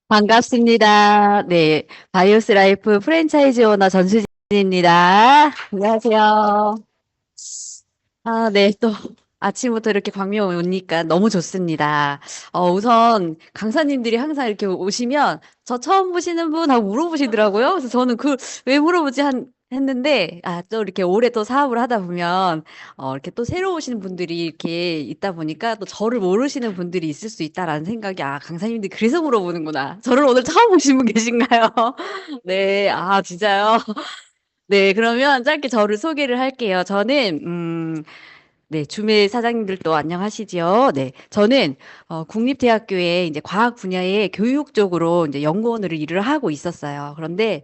반갑습니다. 네, 바이오스 라이프 프랜차이즈 오너 전수진입니다. 안녕하세요. 네, 또 아침부터 이렇게 광명 오니까 너무 좋습니다. 우선 강사님들이 항상 이렇게 오시면 저 처음 보시는 분 하고 물어보시더라고요. 그래서 저는 왜 물어보지 했는데, 또 이렇게 오래 또 사업을 하다 보면, 이렇게 또 새로 오시는 분들이 이렇게 있다 보니까 또 저를 모르시는 분들이 있을 수 있다라는 생각이, 강사님들이 그래서 물어보는구나. 저를 오늘 처음 보신 분 계신가요? 네, 진짜요? 네, 그러면 짧게 저를 소개를 할게요. 네, 주미 사장님들도 안녕하시지요? 네, 저는 국립대학교에 이제 과학 분야의 교육 쪽으로 이제 연구원으로 일을 하고 있었어요. 그런데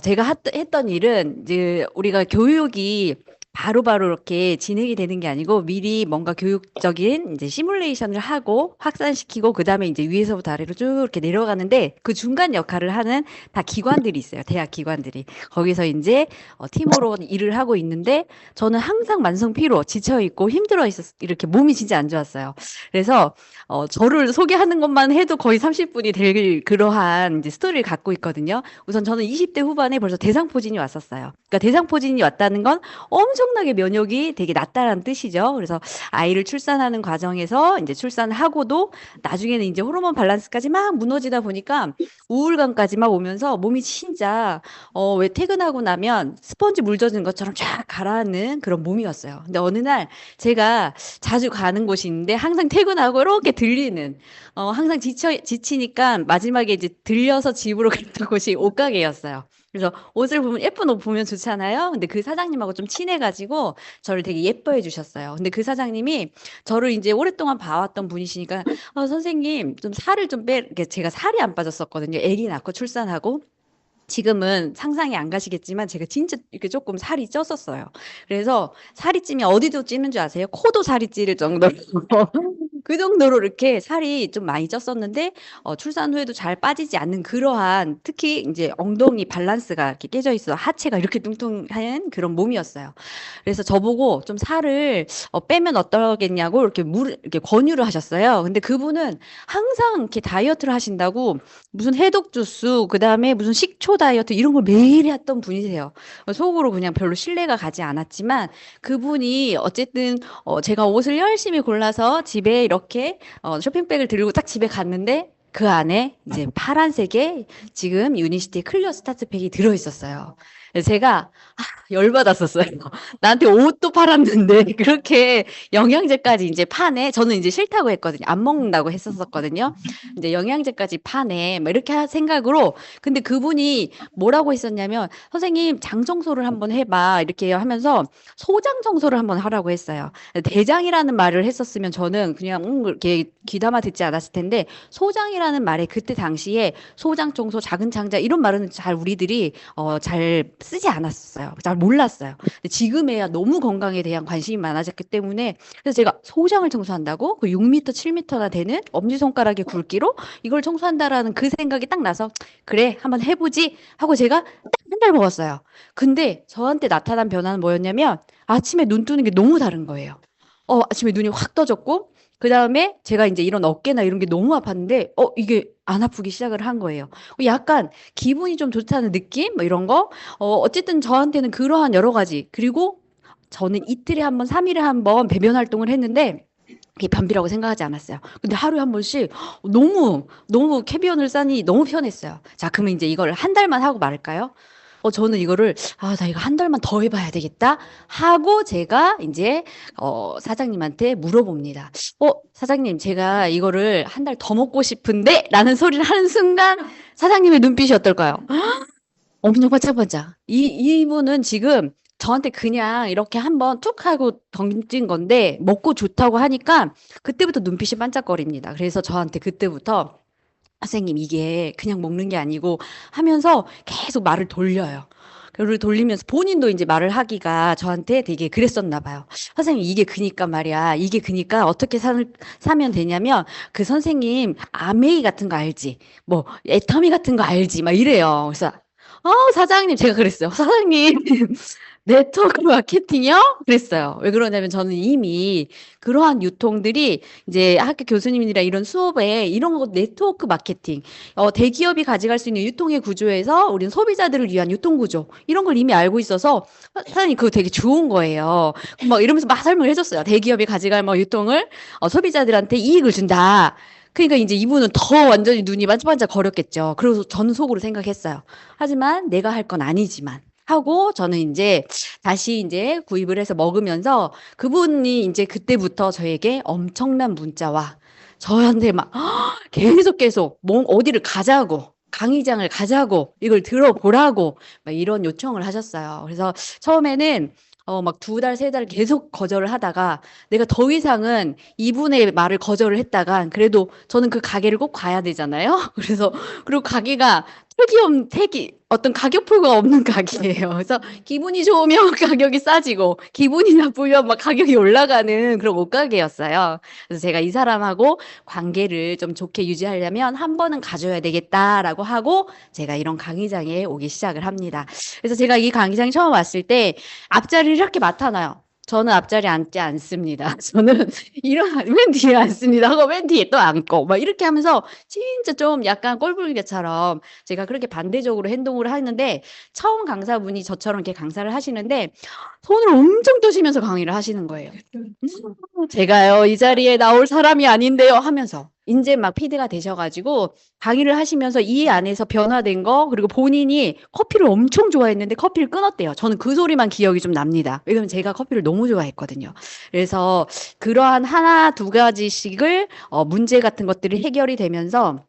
제가 했던 일은 이제 우리가 교육이 바로바로 이렇게 진행이 되는 게 아니고 미리 뭔가 교육적인 이제 시뮬레이션을 하고 확산시키고 그다음에 이제 위에서부터 아래로 쭉 이렇게 내려가는데 그 중간 역할을 하는 다 기관들이 있어요. 대학 기관들이. 거기서 이제 팀으로 일을 하고 있는데 저는 항상 만성 피로, 지쳐 있고 힘들어 이렇게 몸이 진짜 안 좋았어요. 그래서 저를 소개하는 것만 해도 거의 30분이 될 그러한 이제 스토리를 갖고 있거든요. 우선 저는 20대 후반에 벌써 대상포진이 왔었어요. 그러니까 대상포진이 왔다는 건 엄청나게 면역이 되게 낮다라는 뜻이죠. 그래서 아이를 출산하는 과정에서 이제 출산하고도 나중에는 이제 호르몬 밸런스까지 막 무너지다 보니까 우울감까지 막 오면서 몸이 진짜 왜 퇴근하고 나면 스펀지 물 젖은 것처럼 쫙 가라앉는 그런 몸이었어요. 근데 어느 날 제가 자주 가는 곳이 있는데 항상 퇴근하고 이렇게 들리는, 항상 지치니까 마지막에 이제 들려서 집으로 갔던 곳이 옷가게였어요. 그래서 옷을 보면 예쁜 옷 보면 좋잖아요. 근데 그 사장님하고 좀 친해가지고 저를 되게 예뻐해 주셨어요. 근데 그 사장님이 저를 이제 오랫동안 봐왔던 분이시니까, 선생님 좀 살을 좀 이렇게 제가 살이 안 빠졌었거든요. 아기 낳고 출산하고. 지금은 상상이 안 가시겠지만 제가 진짜 이렇게 조금 살이 쪘었어요. 그래서 살이 찌면 어디도 찌는 줄 아세요? 코도 살이 찌를 정도로 그 정도로 이렇게 살이 좀 많이 쪘었는데 출산 후에도 잘 빠지지 않는 그러한 특히 이제 엉덩이 밸런스가 이렇게 깨져 있어 하체가 이렇게 뚱뚱한 그런 몸이었어요. 그래서 저보고 좀 살을 빼면 어떠겠냐고 이렇게 권유를 하셨어요. 근데 그분은 항상 이렇게 다이어트를 하신다고 무슨 해독 주스, 그다음에 무슨 식초 다이어트 이런 걸 매일 했던 분이세요. 속으로 그냥 별로 신뢰가 가지 않았지만 그분이 어쨌든 제가 옷을 열심히 골라서 집에 이렇게 쇼핑백을 들고 딱 집에 갔는데 그 안에 이제 파란색에 지금 유니시티 클리어 스타트팩이 들어 있었어요. 제가 열받았었어요. 나한테 옷도 팔았는데 그렇게 영양제까지 이제 파네. 저는 이제 싫다고 했거든요. 안 먹는다고 했었거든요. 이제 영양제까지 파네. 뭐 이렇게 생각으로. 근데 그분이 뭐라고 했었냐면 선생님 장 청소를 한번 해봐. 이렇게 하면서 소장 청소를 한번 하라고 했어요. 대장이라는 말을 했었으면 저는 그냥 이렇게 귀담아 듣지 않았을 텐데 소장이라는 말에 그때 당시에 소장 청소, 작은 창자 이런 말은 잘 우리들이 잘 쓰지 않았어요. 잘 몰랐어요. 근데 지금에야 너무 건강에 대한 관심이 많아졌기 때문에 그래서 제가 소장을 청소한다고 그 6m, 7m나 되는 엄지손가락의 굵기로 이걸 청소한다라는 그 생각이 딱 나서 그래 한번 해보지 하고 제가 딱 한 달 먹었어요. 근데 저한테 나타난 변화는 뭐였냐면 아침에 눈 뜨는 게 너무 다른 거예요. 아침에 눈이 확 떠졌고 그다음에 제가 이제 이런 어깨나 이런 게 너무 아팠는데 이게 안 아프기 시작을 한 거예요. 약간 기분이 좀 좋다는 느낌? 뭐 이런 거? 어쨌든 저한테는 그러한 여러 가지. 그리고 저는 이틀에 한 번, 3일에 한 번 배변 활동을 했는데 그게 변비라고 생각하지 않았어요. 근데 하루에 한 번씩 너무 캐비언을 싸니 너무 편했어요. 자, 그러면 이제 이걸 한 달만 하고 말을까요? 저는 이거를, 나 이거 한 달만 더 해봐야 되겠다 하고 제가 이제, 사장님한테 물어봅니다. 사장님, 제가 이거를 한 달 더 먹고 싶은데? 라는 소리를 하는 순간 사장님의 눈빛이 어떨까요? 엄청 반짝반짝. 이분은 지금 저한테 그냥 이렇게 한번 툭 하고 던진 건데 먹고 좋다고 하니까 그때부터 눈빛이 반짝거립니다. 그래서 저한테 그때부터 선생님 이게 그냥 먹는 게 아니고 하면서 계속 말을 돌려요. 그를 돌리면서 본인도 이제 말을 하기가 저한테 되게 그랬었나 봐요. 선생님 이게 그니까 말이야. 이게 그니까 어떻게 사면 되냐면 그 선생님 아메이 같은 거 알지? 뭐 애터미 같은 거 알지? 막 이래요. 그래서 사장님 제가 그랬어요. 사장님 네트워크 마케팅이요? 그랬어요. 왜 그러냐면 저는 이미 그러한 유통들이 이제 학교 교수님이랑 이런 수업에 이런 거 네트워크 마케팅, 대기업이 가져갈 수 있는 유통의 구조에서 우리는 소비자들을 위한 유통 구조 이런 걸 이미 알고 있어서 사장님 그거 되게 좋은 거예요. 막 이러면서 막 설명을 해줬어요. 대기업이 가져갈 뭐 유통을 소비자들한테 이익을 준다. 그러니까 이제 이분은 더 완전히 눈이 반짝반짝 거렸겠죠. 그래서 저는 속으로 생각했어요. 하지만 내가 할 건 아니지만. 하고 저는 이제 다시 이제 구입을 해서 먹으면서 그분이 이제 그때부터 저에게 엄청난 문자와 저한테 막 계속 뭐 어디를 가자고 강의장을 가자고 이걸 들어보라고 막 이런 요청을 하셨어요. 그래서 처음에는 막 두 달, 세 달 계속 거절을 하다가 내가 더 이상은 이분의 말을 거절을 했다가 그래도 저는 그 가게를 꼭 가야 되잖아요. 그래서 그리고 가게가 어떤 가격표가 없는 가게예요. 그래서 기분이 좋으면 가격이 싸지고 기분이 나쁘면 막 가격이 올라가는 그런 옷가게였어요. 그래서 제가 이 사람하고 관계를 좀 좋게 유지하려면 한 번은 가줘야 되겠다라고 하고 제가 이런 강의장에 오기 시작을 합니다. 그래서 제가 이 강의장 처음 왔을 때 앞자리를 이렇게 맡아놔요. 저는 앞자리 앉지 않습니다. 저는 맨 뒤에 앉습니다 하고 맨 뒤에 또 앉고 막 이렇게 하면서 진짜 좀 약간 꼴불개처럼 제가 그렇게 반대적으로 행동을 하는데 처음 강사분이 저처럼 이렇게 강사를 하시는데 손을 엄청 떠시면서 강의를 하시는 거예요. 제가요, 이 자리에 나올 사람이 아닌데요 하면서 이제 막 PD가 되셔가지고 강의를 하시면서 이 안에서 변화된 거 그리고 본인이 커피를 엄청 좋아했는데 커피를 끊었대요. 저는 그 소리만 기억이 좀 납니다. 왜냐면 제가 커피를 너무 좋아했거든요. 그래서 그러한 하나 두 가지씩을 문제 같은 것들이 해결이 되면서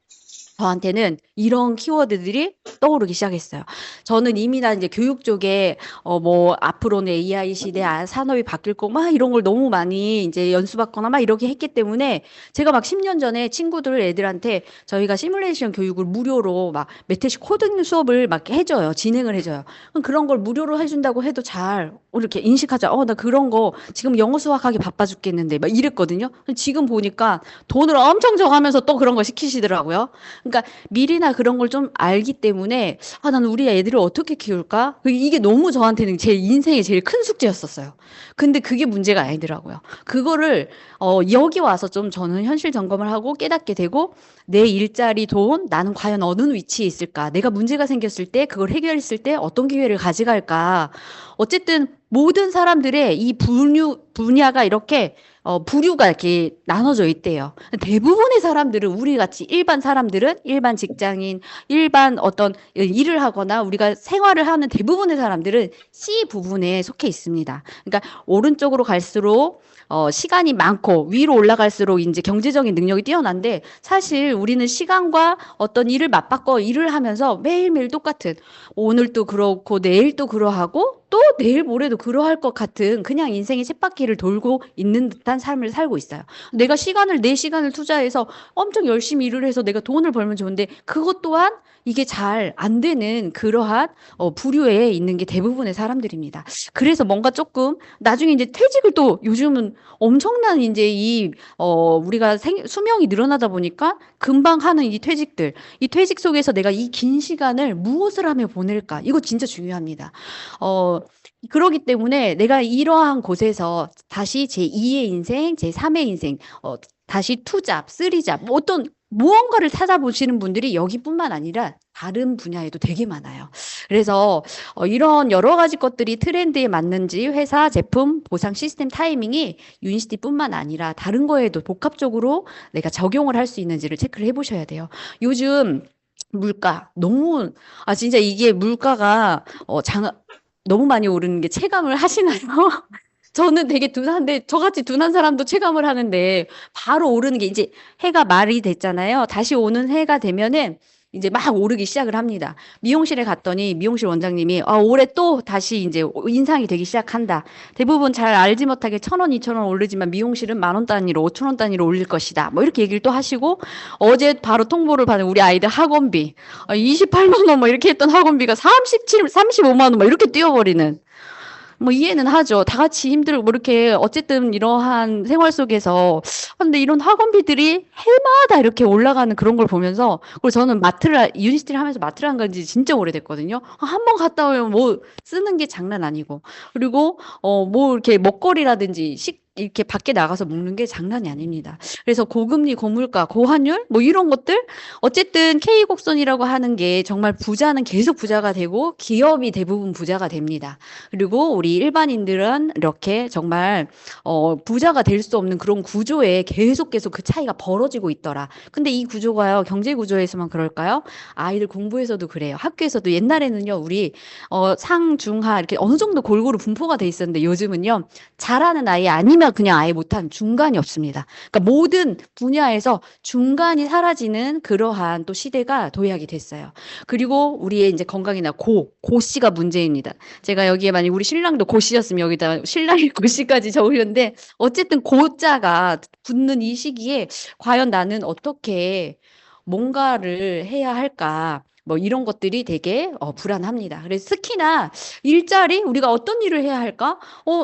저한테는 이런 키워드들이 떠오르기 시작했어요. 저는 이미나 이제 교육 쪽에 뭐 앞으로는 AI 시대 산업이 바뀔 거 막 이런 걸 너무 많이 이제 연수받거나 막 이렇게 했기 때문에 제가 막 10년 전에 친구들 애들한테 저희가 시뮬레이션 교육을 무료로 막 몇 회씩 코딩 수업을 막 해줘요. 진행을 해줘요. 그럼 그런 걸 무료로 해준다고 해도 잘 이렇게 인식하자. 나 그런 거 지금 영어 수학하기 바빠 죽겠는데 막 이랬거든요. 지금 보니까 돈을 엄청 줘가면서 또 그런 거 시키시더라고요. 그러니까 미리나 그런 걸 좀 알기 때문에 나는 우리 애들을 어떻게 키울까? 이게 너무 저한테는 제 인생의 제일 큰 숙제였었어요. 근데 그게 문제가 아니더라고요. 그거를 여기 와서 좀 저는 현실 점검을 하고 깨닫게 되고 내 일자리 돈 나는 과연 어느 위치에 있을까? 내가 문제가 생겼을 때 그걸 해결했을 때 어떤 기회를 가져갈까? 어쨌든 모든 사람들의 이 분야가 이렇게 부류가 이렇게 나눠져 있대요. 대부분의 사람들은 우리 같이 일반 사람들은 일반 직장인, 일반 어떤 일을 하거나 우리가 생활을 하는 대부분의 사람들은 C 부분에 속해 있습니다. 그러니까 오른쪽으로 갈수록 시간이 많고 위로 올라갈수록 이제 경제적인 능력이 뛰어난데 사실 우리는 시간과 어떤 일을 맞바꿔 일을 하면서 매일매일 똑같은 오늘도 그렇고 내일도 그러하고 또 내일 모레도 그러할 것 같은 그냥 인생의 쳇바퀴를 돌고 있는 듯한 삶을 살고 있어요. 내 시간을 투자해서 엄청 열심히 일을 해서 내가 돈을 벌면 좋은데 그것 또한 이게 잘 안 되는 그러한 부류에 있는 게 대부분의 사람들입니다. 그래서 뭔가 조금 나중에 이제 퇴직을 또 요즘은 엄청난 이제 우리가 수명이 늘어나다 보니까 금방 하는 이 퇴직 속에서 내가 이 긴 시간을 무엇을 하며 보낼까? 이거 진짜 중요합니다. 그러기 때문에 내가 이러한 곳에서 다시 제2의 인생, 제3의 인생, 다시 투잡, 쓰리잡, 뭐 어떤 무언가를 찾아보시는 분들이 여기뿐만 아니라 다른 분야에도 되게 많아요. 그래서 이런 여러 가지 것들이 트렌드에 맞는지 회사, 제품, 보상 시스템 타이밍이 유니시티뿐만 아니라 다른 거에도 복합적으로 내가 적용을 할 수 있는지를 체크를 해보셔야 돼요. 요즘 물가 너무 진짜 이게 물가가 너무 많이 오르는 게 체감을 하시나요? 저는 되게 둔한데 저같이 둔한 사람도 체감을 하는데 바로 오르는 게 이제 해가 말이 됐잖아요. 다시 오는 해가 되면은 이제 막 오르기 시작을 합니다. 미용실에 갔더니 미용실 원장님이 올해 또 다시 이제 인상이 되기 시작한다. 대부분 잘 알지 못하게 1,000원, 2,000원 오르지만 미용실은 10,000원 단위로 5,000원 단위로 올릴 것이다. 뭐 이렇게 얘기를 또 하시고 어제 바로 통보를 받은 우리 아이들 학원비 28만 원 뭐 이렇게 했던 학원비가 35만 원 뭐 이렇게 뛰어버리는 뭐 이해는 하죠. 다 같이 힘들고 뭐 이렇게 어쨌든 이러한 생활 속에서 근데 이런 학원비들이 해마다 이렇게 올라가는 그런 걸 보면서 그리고 저는 마트를 유니스티를 하면서 마트를 안 간지 진짜 오래됐거든요. 한 번 갔다 오면 뭐 쓰는 게 장난 아니고 그리고 뭐 이렇게 먹거리라든지 이렇게 밖에 나가서 먹는 게 장난이 아닙니다. 그래서 고금리, 고물가, 고환율 뭐 이런 것들 어쨌든 K곡선이라고 하는 게 정말 부자는 계속 부자가 되고 기업이 대부분 부자가 됩니다. 그리고 우리 일반인들은 이렇게 정말 부자가 될 수 없는 그런 구조에 계속 그 차이가 벌어지고 있더라. 근데 이 구조가요, 경제 구조에서만 그럴까요? 아이들 공부에서도 그래요. 학교에서도 옛날에는요, 우리 상, 중, 하 이렇게 어느 정도 골고루 분포가 돼 있었는데 요즘은요, 잘하는 아이 아니면 그냥 아예 못한 중간이 없습니다. 그러니까 모든 분야에서 중간이 사라지는 그러한 또 시대가 도약이 됐어요. 그리고 우리의 이제 건강이나 고씨가 문제입니다. 제가 여기에 만약 우리 신랑도 고씨였으면 여기다 신랑이 고씨까지 적으려는데 어쨌든 고자가 붙는 이 시기에 과연 나는 어떻게 뭔가를 해야 할까? 뭐 이런 것들이 되게 불안합니다. 그래서 특히나 일자리 우리가 어떤 일을 해야 할까?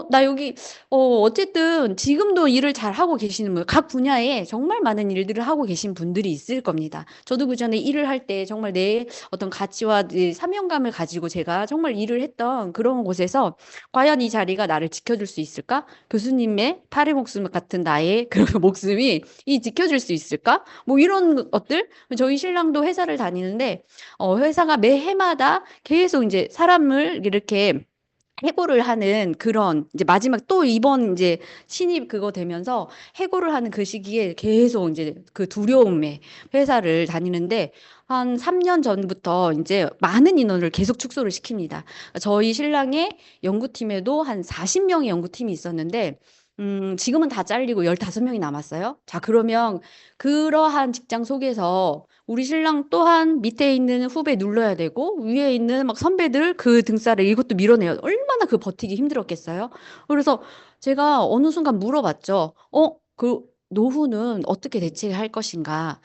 나 여기 어쨌든 지금도 일을 잘 하고 계시는 분, 각 분야에 정말 많은 일들을 하고 계신 분들이 있을 겁니다. 저도 그전에 일을 할 때 정말 내 어떤 가치와 내 사명감을 가지고 제가 정말 일을 했던 그런 곳에서 과연 이 자리가 나를 지켜줄 수 있을까? 교수님의 팔의 목숨 같은 나의 그런 목숨이 이 지켜줄 수 있을까? 뭐 이런 것들. 저희 신랑도 회사를 다니는데 회사가 매 해마다 계속 이제 사람을 이렇게 해고를 하는 그런 이제 마지막 또 이번 이제 신입 그거 되면서 해고를 하는 그 시기에 계속 이제 그 두려움에 회사를 다니는데 한 3년 전부터 이제 많은 인원을 계속 축소를 시킵니다. 저희 신랑의 연구팀에도 한 40명의 연구팀이 있었는데 지금은 다 잘리고 15명이 남았어요. 자, 그러면 그러한 직장 속에서 우리 신랑 또한 밑에 있는 후배 눌러야 되고 위에 있는 막 선배들 그 등살을 이것도 밀어내요. 얼마나 그 버티기 힘들었겠어요. 그래서 제가 어느 순간 물어봤죠. 그 노후는 어떻게 대체할 것인가?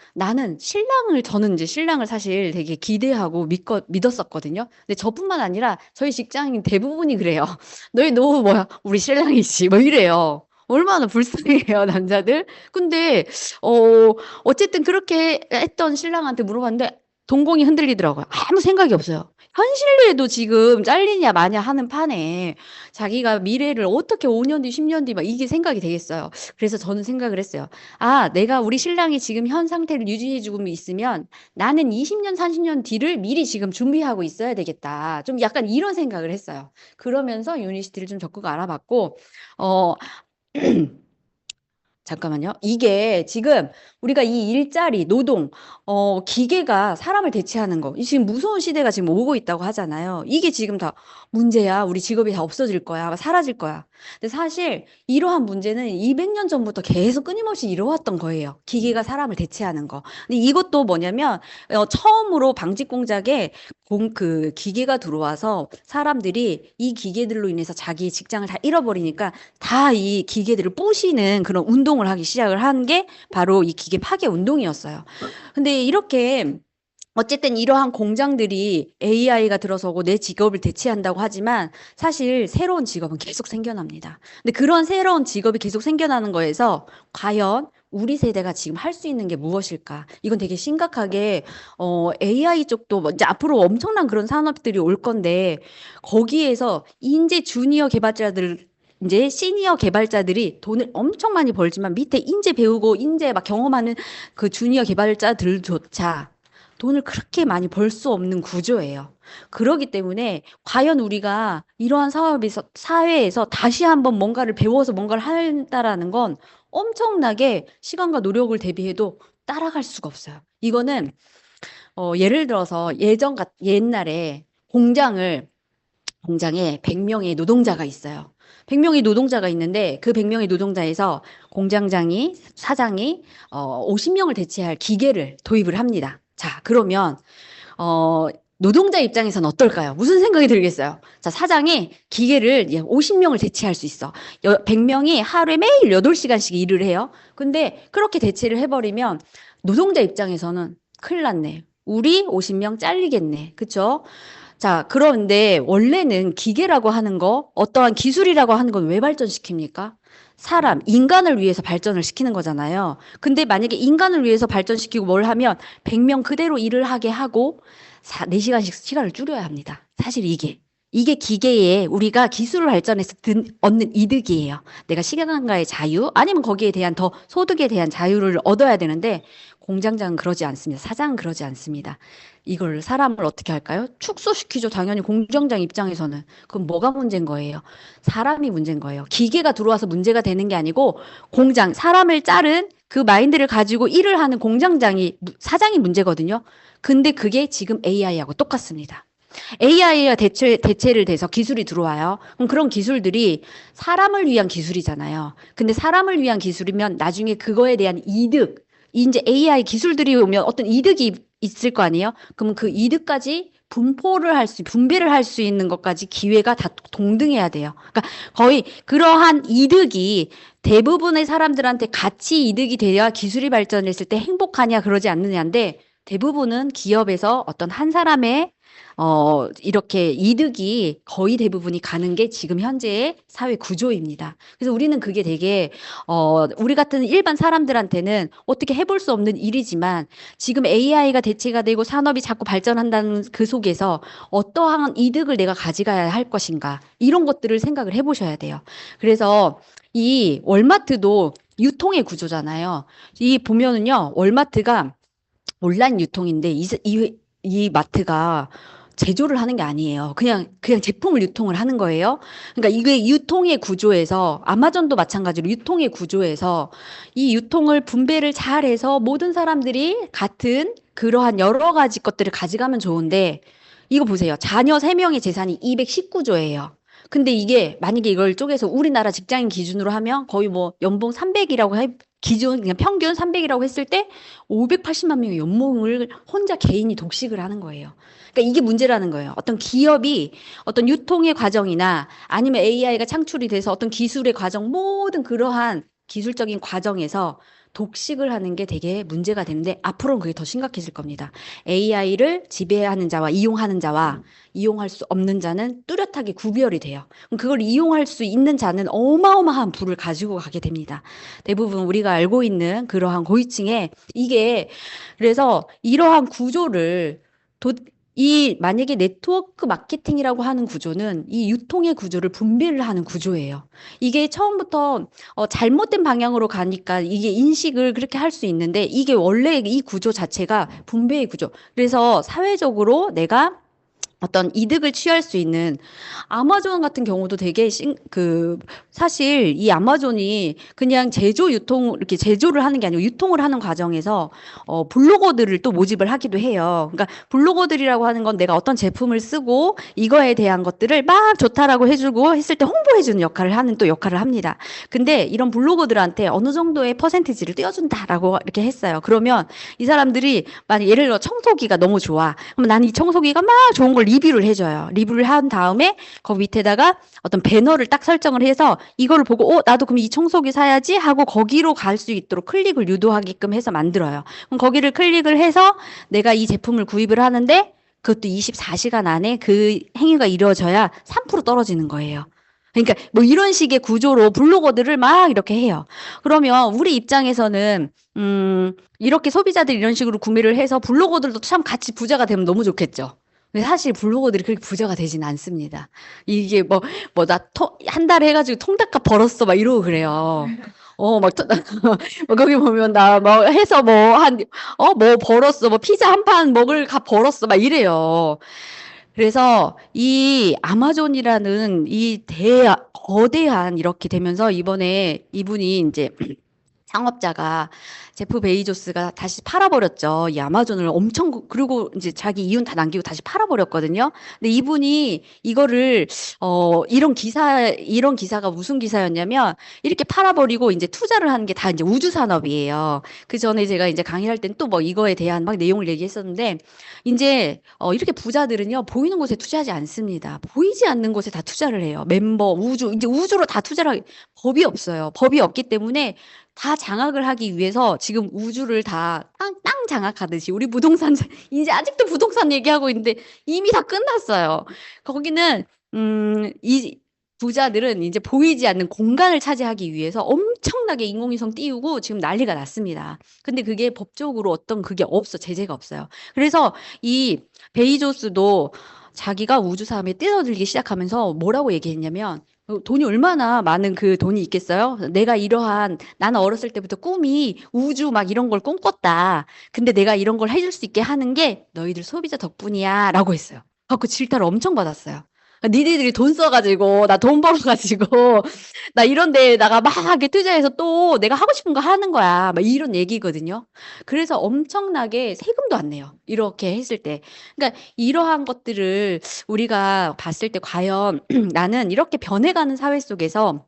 저는 이제 신랑을 사실 되게 기대하고 믿었었거든요. 근데 저뿐만 아니라 저희 직장인 대부분이 그래요. 너희 노후 뭐야? 우리 신랑이지. 뭐 이래요. 얼마나 불쌍해요, 남자들. 근데 어쨌든 그렇게 했던 신랑한테 물어봤는데 동공이 흔들리더라고요. 아무 생각이 없어요. 현실에도 지금 잘리냐 마냐 하는 판에 자기가 미래를 어떻게 5년 뒤, 10년 뒤 막 이게 생각이 되겠어요. 그래서 저는 생각을 했어요. 내가 우리 신랑이 지금 현 상태를 유지해주고 있으면 나는 20년, 30년 뒤를 미리 지금 준비하고 있어야 되겠다. 좀 약간 이런 생각을 했어요. 그러면서 유니시티를 좀 적극 알아봤고, 어, 잠깐만요. 이게 지금 우리가 이 일자리, 노동, 기계가 사람을 대체하는 거, 이 지금 무서운 시대가 지금 오고 있다고 하잖아요. 이게 지금 다 문제야. 우리 직업이 다 없어질 거야. 사라질 거야. 근데 사실 이러한 문제는 200년 전부터 계속 끊임없이 이루어왔던 거예요. 기계가 사람을 대체하는 거. 근데 이것도 뭐냐면, 처음으로 방직 공작에 그 기계가 들어와서 사람들이 이 기계들로 인해서 자기 직장을 다 잃어버리니까 다 이 기계들을 부시는 그런 운동을 하기 시작을 한 게 바로 이 기계 파괴 운동이었어요. 근데 이렇게 어쨌든 이러한 공장들이 AI가 들어서고 내 직업을 대체한다고 하지만 사실 새로운 직업은 계속 생겨납니다. 근데 그런 새로운 직업이 계속 생겨나는 거에서 과연 우리 세대가 지금 할 수 있는 게 무엇일까? 이건 되게 심각하게 AI 쪽도 이제 앞으로 엄청난 그런 산업들이 올 건데 거기에서 인재 주니어 개발자들 이제 시니어 개발자들이 돈을 엄청 많이 벌지만 밑에 인재 배우고 인재 막 경험하는 그 주니어 개발자들조차 돈을 그렇게 많이 벌 수 없는 구조예요. 그러기 때문에 과연 우리가 이러한 사회에서 다시 한번 뭔가를 배워서 뭔가를 한다라는 건 엄청나게 시간과 노력을 대비해도 따라갈 수가 없어요. 이거는 예를 들어서 옛날에 공장에 100명의 노동자가 있어요. 100명의 노동자가 있는데 그 100명의 노동자에서 공장장이, 사장이 50명을 대체할 기계를 도입을 합니다. 자, 그러면 노동자 입장에서는 어떨까요? 무슨 생각이 들겠어요? 자, 사장이 기계를 50명을 대체할 수 있어. 100명이 하루에 매일 8시간씩 일을 해요. 근데 그렇게 대체를 해버리면 노동자 입장에서는 큰일 났네. 우리 50명 잘리겠네. 그쵸? 자, 그런데 원래는 기계라고 하는 거, 어떠한 기술이라고 하는 건 왜 발전시킵니까? 사람, 인간을 위해서 발전을 시키는 거잖아요. 근데 만약에 인간을 위해서 발전시키고 뭘 하면 100명 그대로 일을 하게 하고 4시간씩 시간을 줄여야 합니다. 사실 이게 기계에 우리가 기술을 발전해서 얻는 이득이에요. 내가 시간과의 자유, 아니면 거기에 대한 더 소득에 대한 자유를 얻어야 되는데 공장장은 그러지 않습니다. 사장은 그러지 않습니다. 이걸 사람을 어떻게 할까요? 축소시키죠. 당연히 공장장 입장에서는. 그럼 뭐가 문제인 거예요? 사람이 문제인 거예요. 기계가 들어와서 문제가 되는 게 아니고 사람을 자른 그 마인드를 가지고 일을 하는 사장이 문제거든요. 근데 그게 지금 AI하고 똑같습니다. AI가 대체를 돼서 기술이 들어와요. 그럼 그런 기술들이 사람을 위한 기술이잖아요. 근데 사람을 위한 기술이면 나중에 그거에 대한 이득, 이제 AI 기술들이 오면 어떤 이득이 있을 거 아니에요? 그러면 그 이득까지 분배를 할 수 있는 것까지 기회가 다 동등해야 돼요. 그러니까 거의 그러한 이득이 대부분의 사람들한테 같이 이득이 돼야 기술이 발전했을 때 행복하냐 그러지 않느냐인데 대부분은 기업에서 어떤 한 사람의 이렇게 이득이 거의 대부분이 가는 게 지금 현재의 사회 구조입니다. 그래서 우리는 그게 되게, 우리 같은 일반 사람들한테는 어떻게 해볼 수 없는 일이지만 지금 AI가 대체가 되고 산업이 자꾸 발전한다는 그 속에서 어떠한 이득을 내가 가져가야 할 것인가. 이런 것들을 생각을 해보셔야 돼요. 그래서 이 월마트도 유통의 구조잖아요. 이 보면은요, 월마트가 온라인 유통인데 이 마트가 제조를 하는 게 아니에요. 그냥 제품을 유통을 하는 거예요. 그러니까 이게 유통의 구조에서 아마존도 마찬가지로 유통의 구조에서 이 유통을 분배를 잘해서 모든 사람들이 같은 그러한 여러 가지 것들을 가져가면 좋은데 이거 보세요. 자녀 3명의 재산이 219조예요. 근데 이게 만약에 이걸 쪼개서 우리나라 직장인 기준으로 하면 거의 뭐 연봉 300이라고 기준 그냥 평균 300이라고 했을 때 580만 명의 연봉을 혼자 개인이 독식을 하는 거예요. 그러니까 이게 문제라는 거예요. 어떤 기업이 어떤 유통의 과정이나 아니면 AI가 창출이 돼서 어떤 기술의 과정 모든 그러한 기술적인 과정에서 독식을 하는 게 되게 문제가 되는데 앞으로는 그게 더 심각해질 겁니다. AI를 지배하는 자와 이용하는 자와 이용할 수 없는 자는 뚜렷하게 구별이 돼요. 그럼 그걸 이용할 수 있는 자는 어마어마한 부를 가지고 가게 됩니다. 대부분 우리가 알고 있는 그러한 고위층에 이게 그래서 이러한 구조를 만약에 네트워크 마케팅이라고 하는 구조는 이 유통의 구조를 분배를 하는 구조예요. 이게 처음부터 잘못된 방향으로 가니까 이게 인식을 그렇게 할 수 있는데 이게 원래 이 구조 자체가 분배의 구조. 그래서 사회적으로 내가 어떤 이득을 취할 수 있는 아마존 같은 경우도 되게 사실 이 아마존이 그냥 이렇게 제조를 하는 게 아니고 유통을 하는 과정에서 블로거들을 또 모집을 하기도 해요. 그러니까 블로거들이라고 하는 건 내가 어떤 제품을 쓰고 이거에 대한 것들을 막 좋다라고 해주고 했을 때 홍보해주는 역할을 하는 또 역할을 합니다. 근데 이런 블로거들한테 어느 정도의 퍼센티지를 떼어준다라고 이렇게 했어요. 그러면 이 사람들이 만약 예를 들어 청소기가 너무 좋아. 그럼 나는 이 청소기가 막 좋은 걸 리뷰를 해줘요. 리뷰를 한 다음에 거기 밑에다가 어떤 배너를 딱 설정을 해서 이거를 보고 나도 그럼 이 청소기 사야지 하고 거기로 갈 수 있도록 클릭을 유도하게끔 해서 만들어요. 그럼 거기를 클릭을 해서 내가 이 제품을 구입을 하는데 그것도 24시간 안에 그 행위가 이루어져야 3% 떨어지는 거예요. 그러니까 뭐 이런 식의 구조로 블로거들을 막 이렇게 해요. 그러면 우리 입장에서는 이렇게 소비자들이 이런 식으로 구매를 해서 블로거들도 참 같이 부자가 되면 너무 좋겠죠. 근데 사실 블로거들이 그렇게 부자가 되진 않습니다. 이게 한 달에 해가지고 통닭값 벌었어 막 이러고 그래요. 거기 보면 나 뭐 해서 뭐 벌었어. 뭐 피자 한 판 먹을 값 벌었어. 막 이래요. 그래서 이 아마존이라는 거대한 이렇게 되면서 이번에 이분이 이제 상업자가 제프 베이조스가 다시 팔아버렸죠. 이 아마존을 그리고 이제 자기 이윤 다 남기고 다시 팔아버렸거든요. 근데 이분이 이거를, 이런 기사가 무슨 기사였냐면, 이렇게 팔아버리고 이제 투자를 하는 게 다 이제 우주산업이에요. 그 전에 제가 이제 강의할 땐 또 뭐 이거에 대한 막 내용을 얘기했었는데, 이제, 이렇게 부자들은요, 보이는 곳에 투자하지 않습니다. 보이지 않는 곳에 다 투자를 해요. 이제 우주로 다 투자를 법이 없어요. 법이 없기 때문에 다 장악을 하기 위해서 지금 우주를 다 땅 장악하듯이 우리 부동산 이제 아직도 부동산 얘기하고 있는데 이미 다 끝났어요. 거기는 이 부자들은 이제 보이지 않는 공간을 차지하기 위해서 엄청나게 인공위성 띄우고 지금 난리가 났습니다. 근데 그게 법적으로 어떤 그게 없어. 제재가 없어요. 그래서 이 베이조스도 자기가 우주사함에 뛰어들기 시작하면서 뭐라고 얘기했냐면 돈이 얼마나 많은 그 돈이 있겠어요? 내가 이러한, 나는 어렸을 때부터 꿈이 우주 막 이런 걸 꿈꿨다. 근데 내가 이런 걸 해줄 수 있게 하는 게 너희들 소비자 덕분이야. 라고 했어요. 갖고 질타를 엄청 받았어요. 니네들이 돈 써가지고, 나 돈 벌어가지고, 나 이런 데다가 막 이렇게 투자해서 또 내가 하고 싶은 거 하는 거야. 막 이런 얘기거든요. 그래서 엄청나게 세금도 안 내요. 이렇게 했을 때. 그러니까 이러한 것들을 우리가 봤을 때 과연 나는 이렇게 변해가는 사회 속에서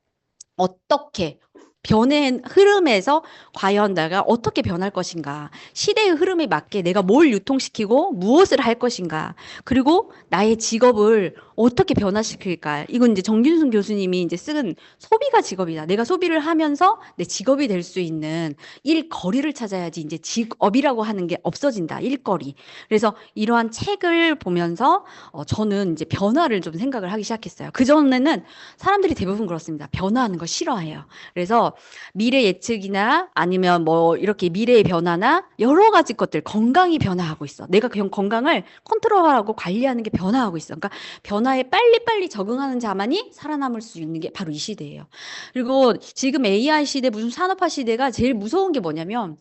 어떻게 변의 흐름에서 과연 내가 어떻게 변할 것인가? 시대의 흐름에 맞게 내가 뭘 유통시키고 무엇을 할 것인가? 그리고 나의 직업을 어떻게 변화시킬까? 이건 이제 정균순 교수님이 이제 쓴 소비가 직업이다. 내가 소비를 하면서 내 직업이 될 수 있는 일거리를 찾아야지 이제 직업이라고 하는 게 없어진다. 일거리. 그래서 이러한 책을 보면서 저는 이제 변화를 좀 생각을 하기 시작했어요. 그전에는 사람들이 대부분 그렇습니다. 변화하는 걸 싫어해요. 그래서 미래 예측이나 아니면 뭐 이렇게 미래의 변화나 여러 가지 것들, 건강이 변화하고 있어. 내가 그냥 건강을 컨트롤하고 관리하는 게 변화하고 있어. 그러니까 변화에 빨리빨리 적응하는 자만이 살아남을 수 있는 게 바로 이 시대예요. 그리고 지금 AI 시대, 무슨 산업화 시대가 제일 무서운 게 뭐냐면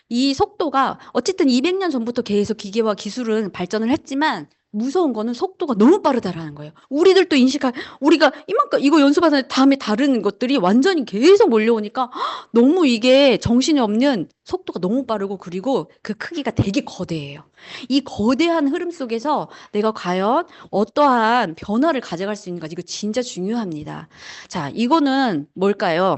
이 속도가 어쨌든 200년 전부터 계속 기계와 기술은 발전을 했지만 무서운 거는 속도가 너무 빠르다라는 거예요. 우리들도 우리가 이만큼 이거 연습하는 다음에 다른 것들이 완전히 계속 몰려오니까 너무 이게 정신이 없는 속도가 너무 빠르고 그리고 그 크기가 되게 거대해요. 이 거대한 흐름 속에서 내가 과연 어떠한 변화를 가져갈 수 있는가 이거 진짜 중요합니다. 자, 이거는 뭘까요?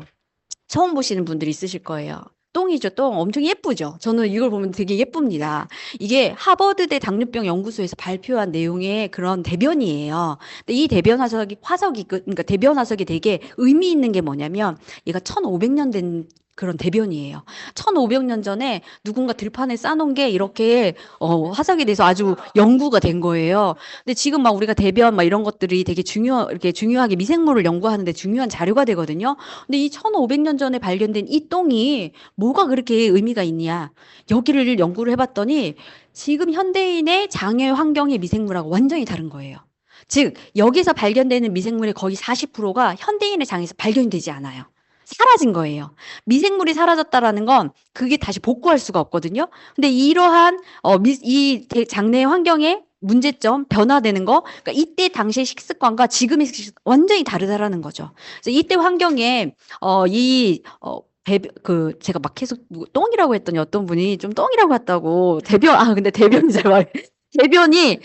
처음 보시는 분들이 있으실 거예요. 똥이죠, 똥. 엄청 예쁘죠? 저는 이걸 보면 되게 예쁩니다. 이게 하버드대 당뇨병 연구소에서 발표한 내용의 그런 대변이에요. 근데 이 대변 화석이, 그러니까 대변 화석이 되게 의미 있는 게 뭐냐면 얘가 1500년 된 그런 대변이에요. 1500년 전에 누군가 들판에 싸놓은 게 이렇게 화석에 대해서 아주 연구가 된 거예요. 근데 지금 막 우리가 대변 막 이런 것들이 되게 이렇게 중요하게 미생물을 연구하는데 중요한 자료가 되거든요. 근데 이 1500년 전에 발견된 이 똥이 뭐가 그렇게 의미가 있냐? 여기를 연구를 해봤더니 지금 현대인의 장애 환경의 미생물하고 완전히 다른 거예요. 즉, 여기서 발견되는 미생물의 거의 40%가 현대인의 장에서 발견이 되지 않아요. 사라진 거예요. 미생물이 사라졌다라는 건 그게 다시 복구할 수가 없거든요. 근데 이러한 장내 환경의 문제점, 변화되는 거, 그러니까 이때 당시의 식습관과 지금의 식습관 완전히 다르다라는 거죠. 그래서 이때 환경에 제가 막 계속 똥이라고 했더니 어떤 분이 좀 똥이라고 했다고 근데 대변이 잘 말. 대변이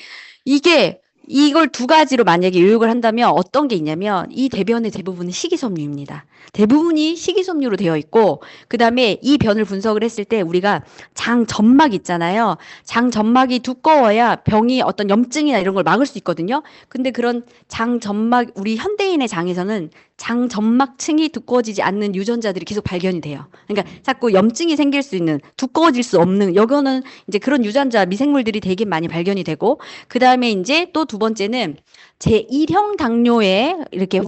이게 이걸 두 가지로 만약에 요약을 한다면 어떤 게 있냐면 이 대변의 대부분은 식이섬유입니다. 대부분이 식이섬유로 되어 있고 그다음에 이 변을 분석을 했을 때 우리가 장 점막 있잖아요. 장 점막이 두꺼워야 병이 어떤 염증이나 이런 걸 막을 수 있거든요. 근데 그런 장 점막 우리 현대인의 장에서는 장 점막층이 두꺼워지지 않는 유전자들이 계속 발견이 돼요. 그러니까 자꾸 염증이 생길 수 있는 두꺼워질 수 없는 여기는 이제 그런 유전자 미생물들이 되게 많이 발견이 되고 그다음에 이제 또 두 번째는 제1형 당뇨에 이렇게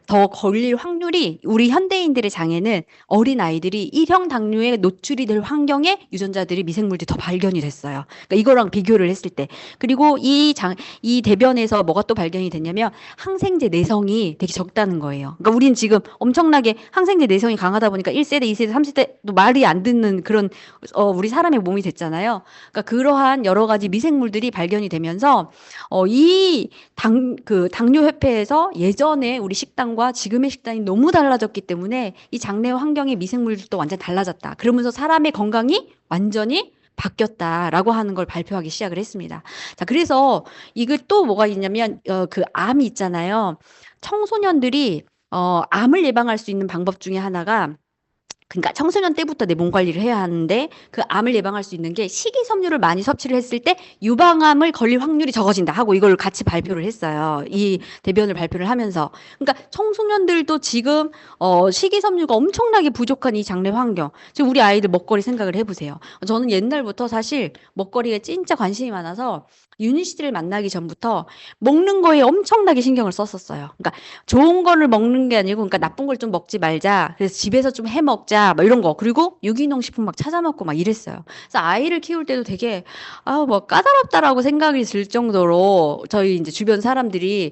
더 걸릴 확률이 우리 현대인들의 장에는 어린 아이들이 1형 당뇨에 노출이 될 환경에 유전자들이 미생물들이 더 발견이 됐어요. 그러니까 이거랑 비교를 했을 때. 그리고 이 대변에서 뭐가 또 발견이 됐냐면 항생제 내성이 되게 적다는 거예요. 그러니까 우린 지금 엄청나게 항생제 내성이 강하다 보니까 1세대, 2세대, 3세대도 말이 안 듣는 그런 우리 사람의 몸이 됐잖아요. 그러니까 그러한 여러 가지 미생물들이 발견이 되면서 당뇨협회에서 예전에 우리 식단과 지금의 식단이 너무 달라졌기 때문에 이 장내 환경의 미생물들도 완전 달라졌다. 그러면서 사람의 건강이 완전히 바뀌었다라고 하는 걸 발표하기 시작을 했습니다. 자, 그래서 이걸 또 뭐가 있냐면 그 암이 있잖아요. 청소년들이 암을 예방할 수 있는 방법 중에 하나가 그러니까 청소년 때부터 내 몸 관리를 해야 하는데 그 암을 예방할 수 있는 게 식이섬유를 많이 섭취를 했을 때 유방암을 걸릴 확률이 적어진다 하고 이걸 같이 발표를 했어요. 이 대변을 발표를 하면서. 그러니까 청소년들도 지금 식이섬유가 엄청나게 부족한 이 장내 환경. 지금 우리 아이들 먹거리 생각을 해보세요. 저는 옛날부터 사실 먹거리에 진짜 관심이 많아서 유니 씨를 만나기 전부터 먹는 거에 엄청나게 신경을 썼었어요. 그러니까 좋은 거를 먹는 게 아니고, 그러니까 나쁜 걸 좀 먹지 말자. 그래서 집에서 좀 해 먹자. 막 이런 거. 그리고 유기농 식품 막 찾아 먹고 막 이랬어요. 그래서 아이를 키울 때도 되게, 뭐 까다롭다라고 생각이 들 정도로 저희 이제 주변 사람들이,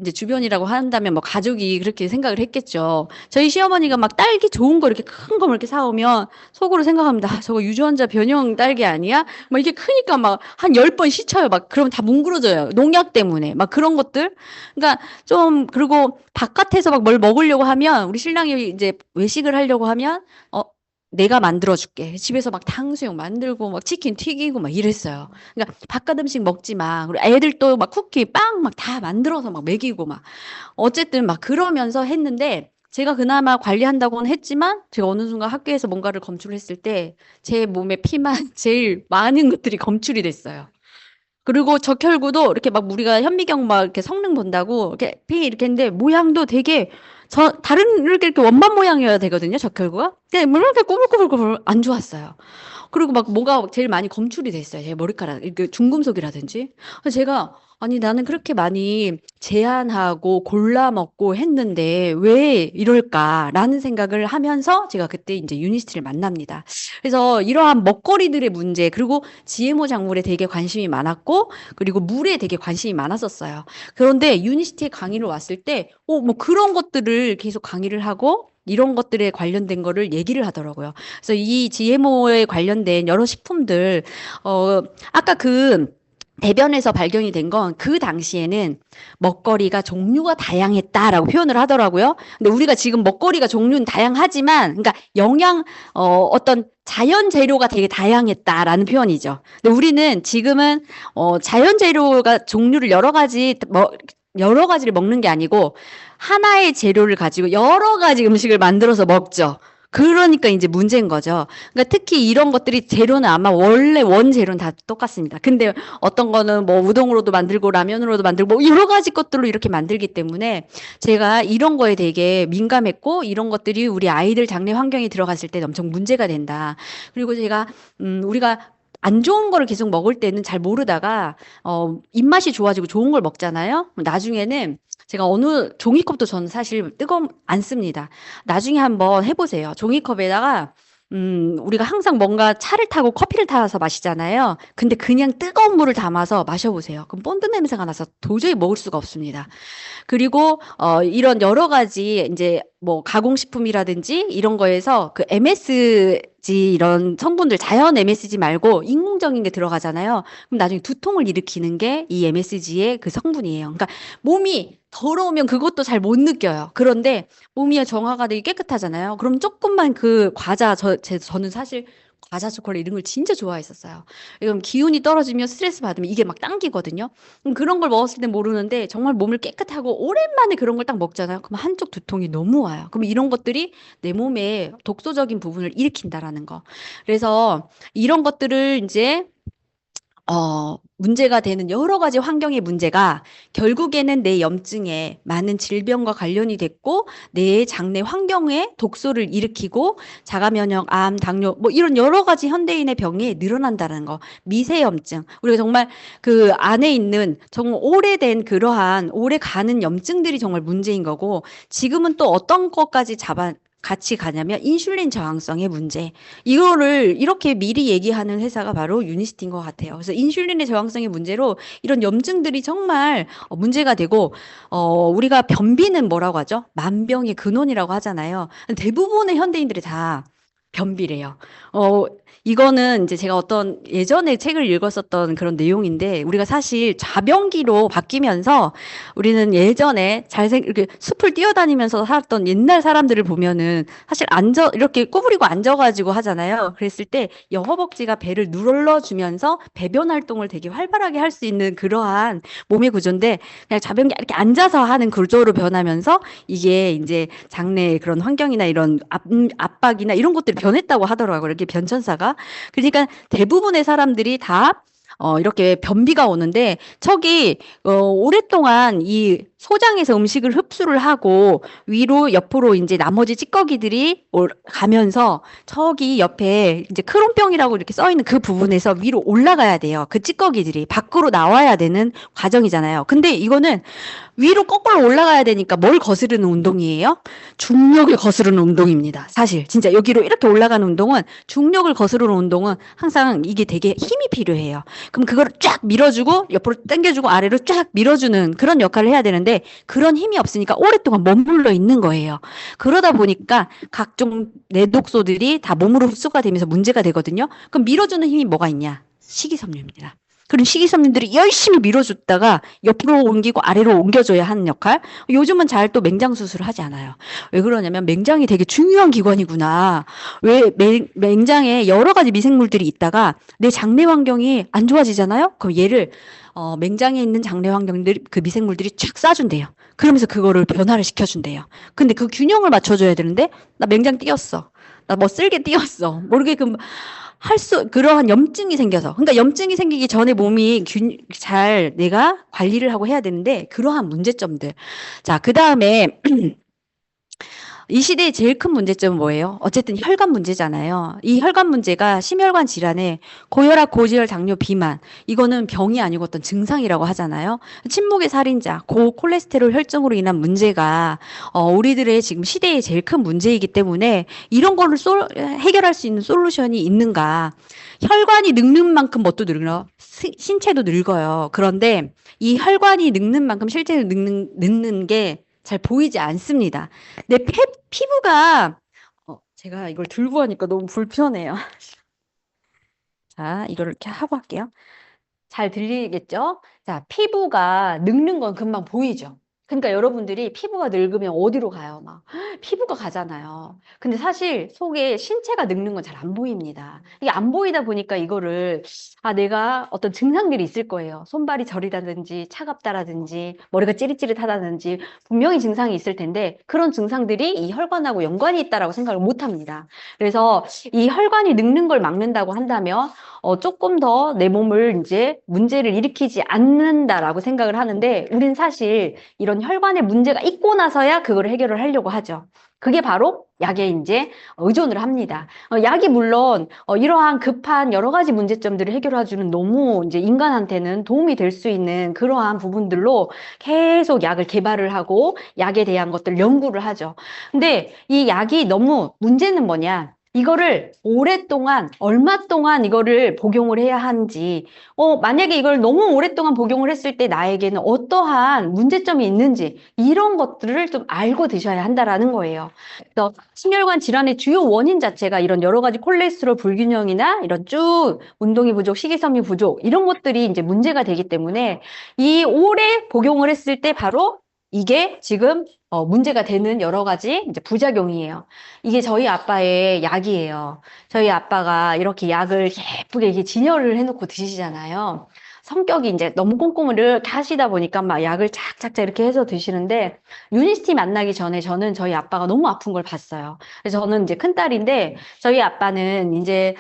이제 주변이라고 한다면 뭐 가족이 그렇게 생각을 했겠죠. 저희 시어머니가 막 딸기 좋은 거 이렇게 큰 거 이렇게 사오면 속으로 생각합니다. 저거 유전자 변형 딸기 아니야? 막 이게 크니까 막 한 10번 시쳐요. 막 그러면 다 뭉그러져요. 농약 때문에. 막 그런 것들. 그러니까 좀 그리고 바깥에서 막 뭘 먹으려고 하면 우리 신랑이 이제 외식을 하려고 하면 내가 만들어 줄게. 집에서 막 탕수육 만들고 막 치킨 튀기고 막 이랬어요. 그러니까 바깥 음식 먹지 마. 그리고 애들도 막 쿠키, 빵 막 다 만들어서 막 먹이고 막 어쨌든 막 그러면서 했는데 제가 그나마 관리한다고는 했지만 제가 어느 순간 학교에서 뭔가를 검출을 했을 때 제 몸에 피만 제일 많은 것들이 검출이 됐어요. 그리고 적혈구도 이렇게 막 우리가 현미경 막 이렇게 성능 본다고 이렇게 피 이렇게 했는데 모양도 되게 다른 이렇게 원반 모양이어야 되거든요, 적혈구가. 근데 뭐 이렇게 꼬불꼬불꼬불 안 좋았어요. 그리고 막 뭐가 제일 많이 검출이 됐어요. 제 머리카락, 이렇게 중금속이라든지. 그래서 제가 아니 나는 그렇게 많이 제한하고 골라 먹고 했는데 왜 이럴까라는 생각을 하면서 제가 그때 이제 유니스트를 만납니다. 그래서 이러한 먹거리들의 문제 그리고 GMO 작물에 되게 관심이 많았고 그리고 물에 되게 관심이 많았었어요. 그런데 유니스트에 강의를 왔을 때 뭐 그런 것들을 계속 강의를 하고 이런 것들에 관련된 거를 얘기를 하더라고요. 그래서 이 GMO에 관련된 여러 식품들, 아까 그 대변에서 발견이 된 건 그 당시에는 먹거리가 종류가 다양했다라고 표현을 하더라고요. 근데 우리가 지금 먹거리가 종류는 다양하지만, 그러니까 어떤 자연 재료가 되게 다양했다라는 표현이죠. 근데 우리는 지금은, 자연 재료가 종류를 여러 가지를 먹는 게 아니고, 하나의 재료를 가지고 여러 가지 음식을 만들어서 먹죠. 그러니까 이제 문제인 거죠. 그러니까 특히 이런 것들이 재료는 아마 원래 원재료는 다 똑같습니다. 근데 어떤 거는 뭐 우동으로도 만들고 라면으로도 만들고 뭐 여러 가지 것들로 이렇게 만들기 때문에 제가 이런 거에 되게 민감했고 이런 것들이 우리 아이들 장내 환경에 들어갔을 때 엄청 문제가 된다. 그리고 제가 우리가 안 좋은 거를 계속 먹을 때는 잘 모르다가 입맛이 좋아지고 좋은 걸 먹잖아요. 나중에는 제가 어느 종이컵도 저는 사실 안 씁니다. 나중에 한번 해보세요. 종이컵에다가 우리가 항상 뭔가 차를 타고 커피를 타서 마시잖아요. 근데 그냥 뜨거운 물을 담아서 마셔보세요. 그럼 본드 냄새가 나서 도저히 먹을 수가 없습니다. 그리고 이런 여러 가지 이제 뭐 가공식품이라든지 이런 거에서 그 MSG 이런 성분들 자연 MSG 말고 인공적인 게 들어가잖아요. 그럼 나중에 두통을 일으키는 게 이 MSG의 그 성분이에요. 그러니까 몸이 더러우면 그것도 잘 못 느껴요. 그런데 몸이 정화가 되게 깨끗하잖아요. 그럼 조금만 그 과자 저는 사실 과자 초콜릿 이런 걸 진짜 좋아했었어요. 그럼 기운이 떨어지면 스트레스 받으면 이게 막 당기거든요. 그런 걸 먹었을 땐 모르는데 정말 몸을 깨끗하고 오랜만에 그런 걸 딱 먹잖아요. 그럼 한쪽 두통이 너무 와요. 그럼 이런 것들이 내 몸에 독소적인 부분을 일으킨다라는 거. 그래서 이런 것들을 이제 문제가 되는 여러 가지 환경의 문제가 결국에는 내 염증에 많은 질병과 관련이 됐고 내 장내 환경에 독소를 일으키고 자가면역, 암, 당뇨 뭐 이런 여러 가지 현대인의 병이 늘어난다는 거. 미세염증. 우리가 정말 그 안에 있는 정말 오래된 그러한 오래 가는 염증들이 정말 문제인 거고 지금은 또 어떤 것까지 같이 가냐면 인슐린 저항성의 문제. 이거를 이렇게 미리 얘기하는 회사가 바로 유니스트인 것 같아요. 그래서 인슐린의 저항성의 문제로 이런 염증들이 정말 문제가 되고 우리가 변비는 뭐라고 하죠? 만병의 근원이라고 하잖아요. 대부분의 현대인들이 다 변비래요. 어, 이거는 이제 제가 어떤 예전에 책을 읽었었던 그런 내용인데, 우리가 사실 자변기로 바뀌면서 우리는 예전에 이렇게 숲을 뛰어다니면서 살았던 옛날 사람들을 보면은 사실 이렇게 구부리고 앉아가지고 하잖아요. 그랬을 때 여허벅지가 배를 눌러주면서 배변 활동을 되게 활발하게 할 수 있는 그러한 몸의 구조인데, 그냥 자변기 이렇게 앉아서 하는 구조로 변하면서 이게 이제 장내 그런 환경이나 이런 압박이나 이런 것들이 변했다고 하더라고요. 이렇게 변천사가. 그러니까 대부분의 사람들이 다 이렇게 변비가 오는데, 오랫동안 이 소장에서 음식을 흡수를 하고 위로 옆으로 이제 나머지 찌꺼기들이 가면서 저기 옆에 이제 크론병이라고 이렇게 써 있는 그 부분에서 위로 올라가야 돼요. 그 찌꺼기들이 밖으로 나와야 되는 과정이잖아요. 근데 이거는 위로 거꾸로 올라가야 되니까 뭘 거스르는 운동이에요? 중력을 거스르는 운동입니다. 사실 진짜 여기로 이렇게 올라가는 운동은, 중력을 거스르는 운동은 항상 이게 되게 힘이 필요해요. 그럼 그걸 쫙 밀어주고 옆으로 당겨주고 아래로 쫙 밀어주는 그런 역할을 해야 되는데, 그런 힘이 없으니까 오랫동안 머물러 있는 거예요. 그러다 보니까 각종 내독소들이 다 몸으로 흡수가 되면서 문제가 되거든요. 그럼 밀어주는 힘이 뭐가 있냐? 식이섬유입니다. 그런 식이섬유들이 열심히 밀어줬다가 옆으로 옮기고 아래로 옮겨줘야 하는 역할. 요즘은 잘 또 맹장 수술을 하지 않아요. 왜 그러냐면 맹장이 되게 중요한 기관이구나. 왜 맹장에 여러 가지 미생물들이 있다가 내 장내 환경이 안 좋아지잖아요. 그럼 얘를 맹장에 있는 장내 환경들, 그 미생물들이 쫙 쏴준대요. 그러면서 그거를 변화를 시켜준대요. 근데 그 균형을 맞춰줘야 되는데, 나 맹장 띄었어. 나 뭐 쓸개 띄었어. 모르게 그러한 염증이 생겨서. 그러니까 염증이 생기기 전에 몸이 잘 내가 관리를 하고 해야 되는데, 그러한 문제점들. 자, 그 다음에 이 시대의 제일 큰 문제점은 뭐예요? 어쨌든 혈관 문제잖아요. 이 혈관 문제가 심혈관 질환에 고혈압, 고지혈, 당뇨, 비만, 이거는 병이 아니고 어떤 증상이라고 하잖아요. 침묵의 살인자, 고콜레스테롤 혈증으로 인한 문제가 우리들의 지금 시대의 제일 큰 문제이기 때문에, 이런 거를 해결할 수 있는 솔루션이 있는가? 혈관이 늙는 만큼 뭣도 늙어? 신체도 늙어요. 그런데 이 혈관이 늙는 만큼 실제로 늙는 게 잘 보이지 않습니다. 내 피부가, 제가 이걸 들고 하니까 너무 불편해요. 자, 이걸 이렇게 하고 할게요. 잘 들리겠죠? 자, 피부가 늙는 건 금방 보이죠? 그러니까 여러분들이 피부가 늙으면 어디로 가요? 막 피부가 가잖아요. 근데 사실 속에 신체가 늙는 건 잘 안 보입니다. 이게 안 보이다 보니까 이거를, 내가 어떤 증상들이 있을 거예요. 손발이 저리다든지 차갑다라든지 머리가 찌릿찌릿하다든지 분명히 증상이 있을 텐데, 그런 증상들이 이 혈관하고 연관이 있다라고 생각을 못 합니다. 그래서 이 혈관이 늙는 걸 막는다고 한다면 조금 더 내 몸을 이제 문제를 일으키지 않는다라고 생각을 하는데, 우린 사실 이런 혈관에 문제가 있고 나서야 그걸 해결을 하려고 하죠. 그게 바로 약에 이제 의존을 합니다. 약이 물론 이러한 급한 여러 가지 문제점들을 해결해주는, 너무 이제 인간한테는 도움이 될 수 있는 그러한 부분들로 계속 약을 개발을 하고 약에 대한 것들 연구를 하죠. 근데 이 약이 너무, 문제는 뭐냐? 이거를 오랫동안, 얼마 동안 이거를 복용을 해야 하는지, 만약에 이걸 너무 오랫동안 복용을 했을 때 나에게는 어떠한 문제점이 있는지, 이런 것들을 좀 알고 드셔야 한다라는 거예요. 그래서 심혈관 질환의 주요 원인 자체가 이런 여러 가지 콜레스테롤 불균형이나 이런 쭉 운동이 부족, 식이섬유 부족, 이런 것들이 이제 문제가 되기 때문에, 이 오래 복용을 했을 때 바로 이게 지금 문제가 되는 여러 가지 이제 부작용이에요. 이게 저희 아빠의 약이에요. 저희 아빠가 이렇게 약을 예쁘게 이렇게 진열을 해놓고 드시잖아요. 성격이 이제 너무 꼼꼼을 하시다 보니까 막 약을 착착착 이렇게 해서 드시는데, 유니스티 만나기 전에 저는 저희 아빠가 너무 아픈 걸 봤어요. 그래서 저는 이제 큰딸인데, 저희 아빠는 이제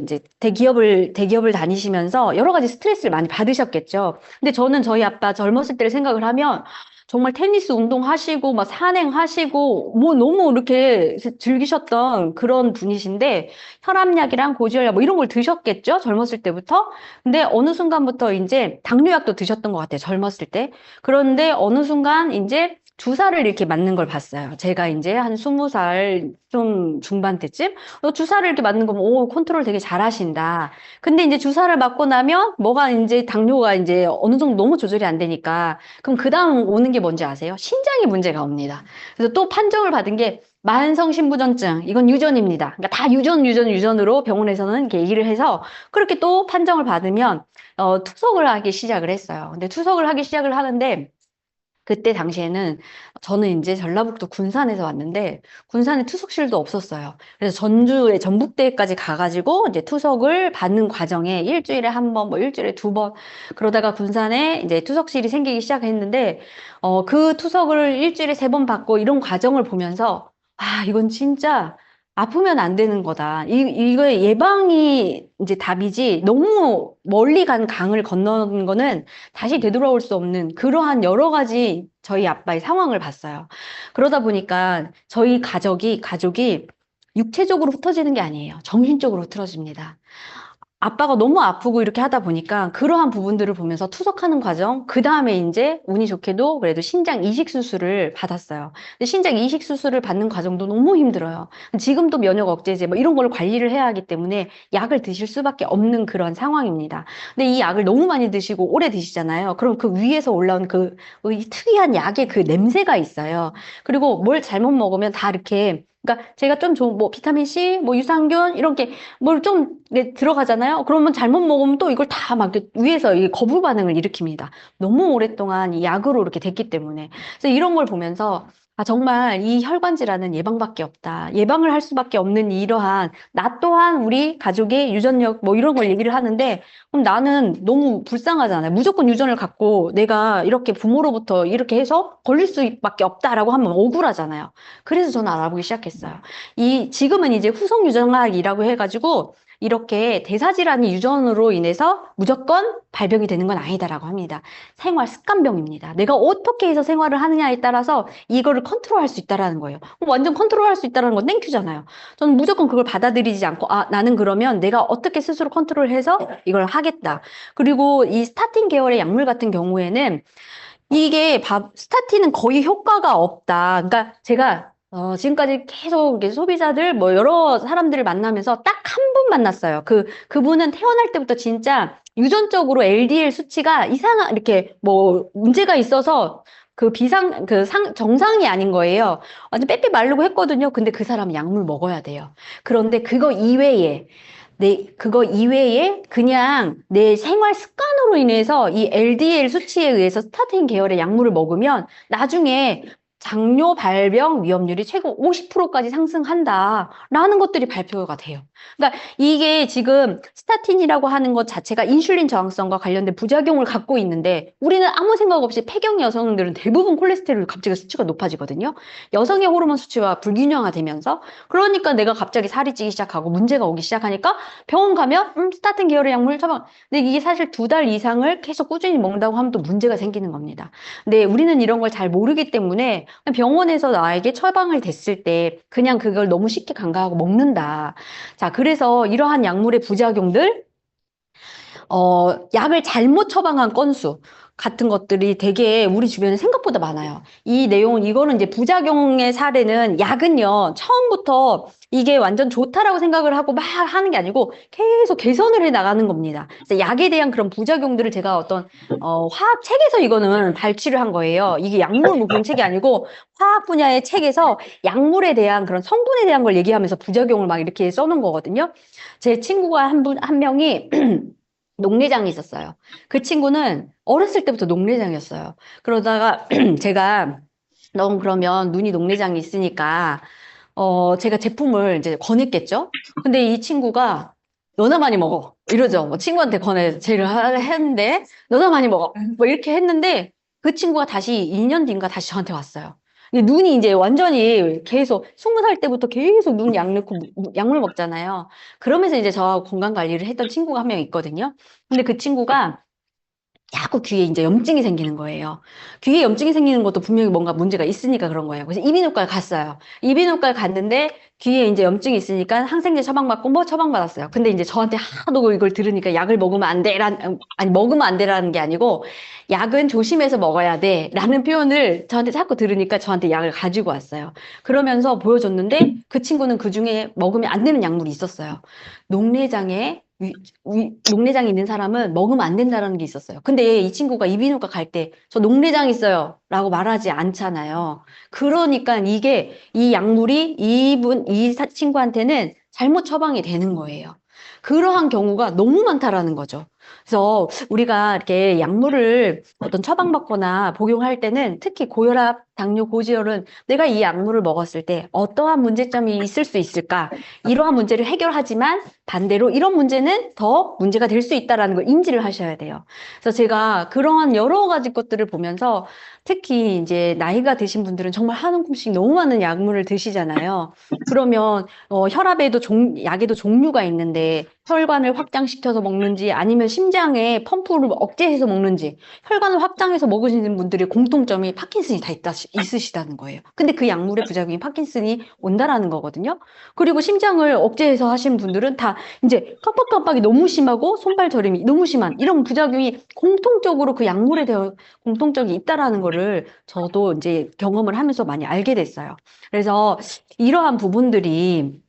이제 대기업을 다니시면서 여러 가지 스트레스를 많이 받으셨겠죠. 근데 저는 저희 아빠 젊었을 때를 생각을 하면, 정말 테니스 운동하시고, 막 산행하시고, 뭐 너무 이렇게 즐기셨던 그런 분이신데, 혈압약이랑 고지혈약 뭐 이런 걸 드셨겠죠? 젊었을 때부터. 근데 어느 순간부터 이제 당뇨약도 드셨던 것 같아요. 젊었을 때. 그런데 어느 순간 이제 주사를 이렇게 맞는 걸 봤어요. 제가 이제 한 20살 좀 중반 때쯤 주사를 이렇게 맞는 거 보면 오, 컨트롤 되게 잘하신다. 근데 이제 주사를 맞고 나면 뭐가 이제 당뇨가 이제 어느 정도 너무 조절이 안 되니까 그럼 그 다음 오는 게 뭔지 아세요? 신장에 문제가 옵니다. 그래서 또 판정을 받은 게 만성신부전증, 이건 유전입니다. 그러니까 다 유전으로 병원에서는 이렇게 얘기를 해서 그렇게 또 판정을 받으면 투석을 하기 시작을 했어요. 근데 투석을 하기 시작을 하는데 그때 당시에는 저는 이제 전라북도 군산에서 왔는데 군산에 투석실도 없었어요. 그래서 전주에 전북대까지 가가지고 이제 투석을 받는 과정에 일주일에 한 번, 뭐 일주일에 두 번 그러다가 군산에 이제 투석실이 생기기 시작했는데 그 투석을 일주일에 세 번 받고 이런 과정을 보면서 아, 이건 진짜 아프면 안 되는 거다. 이거의 예방이 이제 답이지 너무 멀리 간 강을 건너는 거는 다시 되돌아올 수 없는 그러한 여러 가지 저희 아빠의 상황을 봤어요. 그러다 보니까 저희 가족이 육체적으로 흩어지는 게 아니에요. 정신적으로 흩어집니다. 아빠가 너무 아프고 이렇게 하다 보니까 그러한 부분들을 보면서 투석하는 과정, 그 다음에 이제 운이 좋게도 그래도 신장 이식 수술을 받았어요. 근데 신장 이식 수술을 받는 과정도 너무 힘들어요. 지금도 면역 억제제 뭐 이런 걸 관리를 해야 하기 때문에 약을 드실 수밖에 없는 그런 상황입니다. 근데 이 약을 너무 많이 드시고 오래 드시잖아요. 그럼 그 위에서 올라온 이 특이한 약의 그 냄새가 있어요. 그리고 뭘 잘못 먹으면 다 이렇게 그러니까 제가 좀 좋은 뭐 비타민 C, 뭐 유산균 이런 게 뭘 좀 들어가잖아요. 그러면 잘못 먹으면 또 이걸 다 막 위에서 이 거부 반응을 일으킵니다. 너무 오랫동안 이 약으로 이렇게 됐기 때문에. 그래서 이런 걸 보면서 아 정말 이 혈관 질환은 예방밖에 없다. 예방을 할 수밖에 없는 이러한 나 또한 우리 가족의 유전력 뭐 이런 걸 얘기를 하는데 그럼 나는 너무 불쌍하잖아요. 무조건 유전을 갖고 내가 이렇게 부모로부터 이렇게 해서 걸릴 수밖에 없다라고 하면 억울하잖아요. 그래서 저는 알아보기 시작했어요. 지금은 이제 후속 유전학이라고 해가지고 이렇게 대사질환이 유전으로 인해서 무조건 발병이 되는 건 아니다라고 합니다. 생활 습관병입니다. 내가 어떻게 해서 생활을 하느냐에 따라서 이거를 컨트롤할 수 있다라는 거예요. 완전 컨트롤할 수 있다라는 건 땡큐잖아요. 저는 무조건 그걸 받아들이지 않고 아 나는 그러면 내가 어떻게 스스로 컨트롤해서 이걸 하겠다. 그리고 이 스타틴 계열의 약물 같은 경우에는 이게 스타틴은 거의 효과가 없다. 그러니까 제가 지금까지 계속 이렇게 소비자들 뭐 여러 사람들을 만나면서 딱 한 분 만났어요. 그분은 태어날 때부터 진짜 유전적으로 LDL 수치가 이렇게 뭐 문제가 있어서 정상이 아닌 거예요. 완전 빼빼 마르고 했거든요. 근데 그 사람은 약물 먹어야 돼요. 그런데 그거 이외에 그냥 내 생활 습관으로 인해서 이 LDL 수치에 의해서 스타틴 계열의 약물을 먹으면 나중에 장뇨 발병 위험률이 최고 50%까지 상승한다라는 것들이 발표가 돼요. 그러니까 이게 지금 스타틴이라고 하는 것 자체가 인슐린 저항성과 관련된 부작용을 갖고 있는데 우리는 아무 생각 없이 폐경 여성들은 대부분 콜레스테롤 갑자기 수치가 높아지거든요. 여성의 호르몬 수치와 불균형화되면서 그러니까 내가 갑자기 살이 찌기 시작하고 문제가 오기 시작하니까 병원 가면 스타틴 계열의 약물 처방. 근데 이게 사실 2달 이상을 계속 꾸준히 먹는다고 하면 또 문제가 생기는 겁니다. 근데 우리는 이런 걸 잘 모르기 때문에 병원에서 나에게 처방을 됐을 때 그냥 그걸 너무 쉽게 간과하고 먹는다. 자, 그래서 이러한 약물의 부작용들, 약을 잘못 처방한 건수 같은 것들이 되게 우리 주변에 생각보다 많아요. 이거는 이제 부작용의 사례는 약은요, 처음부터 이게 완전 좋다라고 생각을 하고 막 하는 게 아니고 계속 개선을 해 나가는 겁니다. 그래서 약에 대한 그런 부작용들을 제가 어떤, 화학 책에서 이거는 발췌를 한 거예요. 이게 약물 무슨 책이 아니고 화학 분야의 책에서 약물에 대한 그런 성분에 대한 걸 얘기하면서 부작용을 막 이렇게 써놓은 거거든요. 제 친구가 한 명이 녹내장이 있었어요. 그 친구는 어렸을 때부터 녹내장이었어요. 그러다가 제가 넌 그러면 눈이 녹내장이 있으니까 제가 제품을 이제 권했겠죠? 근데 이 친구가 너나 많이 먹어. 이러죠. 뭐 친구한테 제를 했는데 너나 많이 먹어. 뭐 이렇게 했는데 그 친구가 다시 2년 뒤인가 다시 저한테 왔어요. 이게 눈이 이제 완전히 계속 20살 때부터 계속 눈 약 넣고 약물 먹잖아요. 그러면서 이제 저하고 건강 관리를 했던 친구가 한 명 있거든요. 근데 그 친구가 자꾸 귀에 이제 염증이 생기는 거예요. 귀에 염증이 생기는 것도 분명히 뭔가 문제가 있으니까 그런 거예요. 그래서 이비인후과를 갔어요. 이비인후과를 갔는데 귀에 이제 염증이 있으니까 항생제 처방받고 뭐 처방받았어요. 근데 이제 저한테 하도 이걸 들으니까 약을 먹으면 안 아니, 먹으면 안 되라는 게 아니고 약은 조심해서 먹어야 돼 라는 표현을 저한테 자꾸 들으니까 저한테 약을 가지고 왔어요. 그러면서 보여줬는데 그 친구는 그 중에 먹으면 안 되는 약물이 있었어요. 녹내장에 녹내장이 있는 사람은 먹으면 안 된다는 게 있었어요. 근데 이 친구가 이비인후과 갈 때 저 녹내장 있어요 라고 말하지 않잖아요. 그러니까 이게 이 약물이 이 친구한테는 잘못 처방이 되는 거예요. 그러한 경우가 너무 많다라는 거죠. 그래서 우리가 이렇게 약물을 어떤 처방받거나 복용할 때는 특히 고혈압, 당뇨, 고지혈은 내가 이 약물을 먹었을 때 어떠한 문제점이 있을 수 있을까? 이러한 문제를 해결하지만 반대로 이런 문제는 더 문제가 될 수 있다는 걸 인지를 하셔야 돼요. 그래서 제가 그러한 여러 가지 것들을 보면서 특히 이제 나이가 드신 분들은 정말 한 움큼씩 너무 많은 약물을 드시잖아요. 그러면 혈압에도 약에도 종류가 있는데 혈관을 확장시켜서 먹는지 아니면 심장에 펌프를 억제해서 먹는지 혈관을 확장해서 먹으시는 분들의 공통점이 파킨슨이 다 있으시다는 거예요. 근데 그 약물의 부작용이 파킨슨이 온다라는 거거든요. 그리고 심장을 억제해서 하시는 분들은 다 이제 깜빡깜빡이 너무 심하고 손발 저림이 너무 심한 이런 부작용이 공통적으로 그 약물에 대한 공통적이 있다라는 거를 저도 이제 경험을 하면서 많이 알게 됐어요. 그래서 이러한 부분들이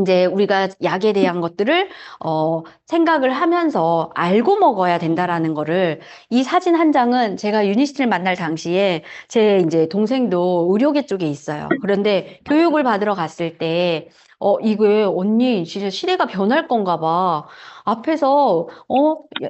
이제 우리가 약에 대한 것들을 생각을 하면서 알고 먹어야 된다라는 거를 이 사진 한 장은 제가 유니스트를 만날 당시에 제 이제 동생도 의료계 쪽에 있어요. 그런데 교육을 받으러 갔을 때 이게 언니 진짜 시대가 변할 건가 봐. 앞에서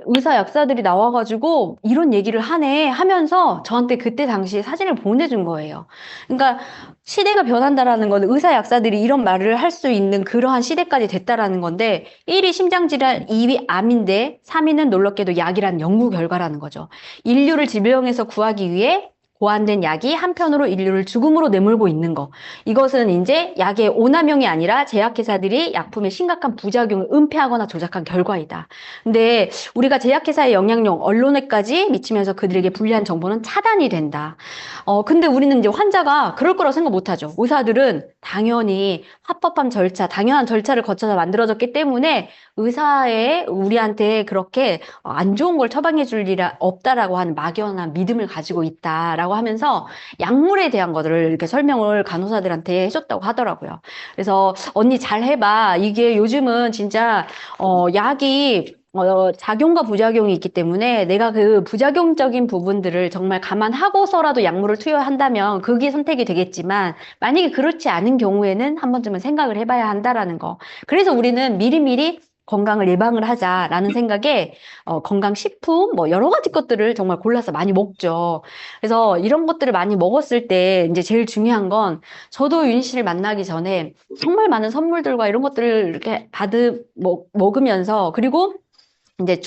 의사 약사들이 나와가지고 이런 얘기를 하네 하면서 저한테 그때 당시에 사진을 보내준 거예요. 그러니까 시대가 변한다라는 건 의사 약사들이 이런 말을 할 수 있는 그러한 시대까지 됐다라는 건데 1위 심장질환, 2위 암인데 3위는 놀랍게도 약이라는 연구 결과라는 거죠. 인류를 질병에서 구하기 위해 고안된 약이 한편으로 인류를 죽음으로 내몰고 있는 거. 이것은 이제 약의 오남용이 아니라 제약회사들이 약품의 심각한 부작용을 은폐하거나 조작한 결과이다. 근데 우리가 제약회사의 영향력, 언론에까지 미치면서 그들에게 불리한 정보는 차단이 된다. 근데 우리는 이제 환자가 그럴 거라고 생각 못 하죠. 의사들은 당연히 합법한 절차, 당연한 절차를 거쳐서 만들어졌기 때문에 의사의 우리한테 그렇게 안 좋은 걸 처방해 줄 일 없다라고 하는 막연한 믿음을 가지고 있다라고 하면서 약물에 대한 것들을 이렇게 설명을 간호사들한테 해줬다고 하더라고요. 그래서 언니 잘 해봐. 이게 요즘은 진짜 약이 작용과 부작용이 있기 때문에 내가 그 부작용적인 부분들을 정말 감안하고서라도 약물을 투여한다면 그게 선택이 되겠지만 만약에 그렇지 않은 경우에는 한 번쯤은 생각을 해봐야 한다라는 거. 그래서 우리는 미리미리 건강을 예방을 하자라는 생각에 건강식품 뭐 여러 가지 것들을 정말 골라서 많이 먹죠. 그래서 이런 것들을 많이 먹었을 때 이제 제일 중요한 건 저도 윤희 씨를 만나기 전에 정말 많은 선물들과 이런 것들을 이렇게 먹으면서 그리고 이제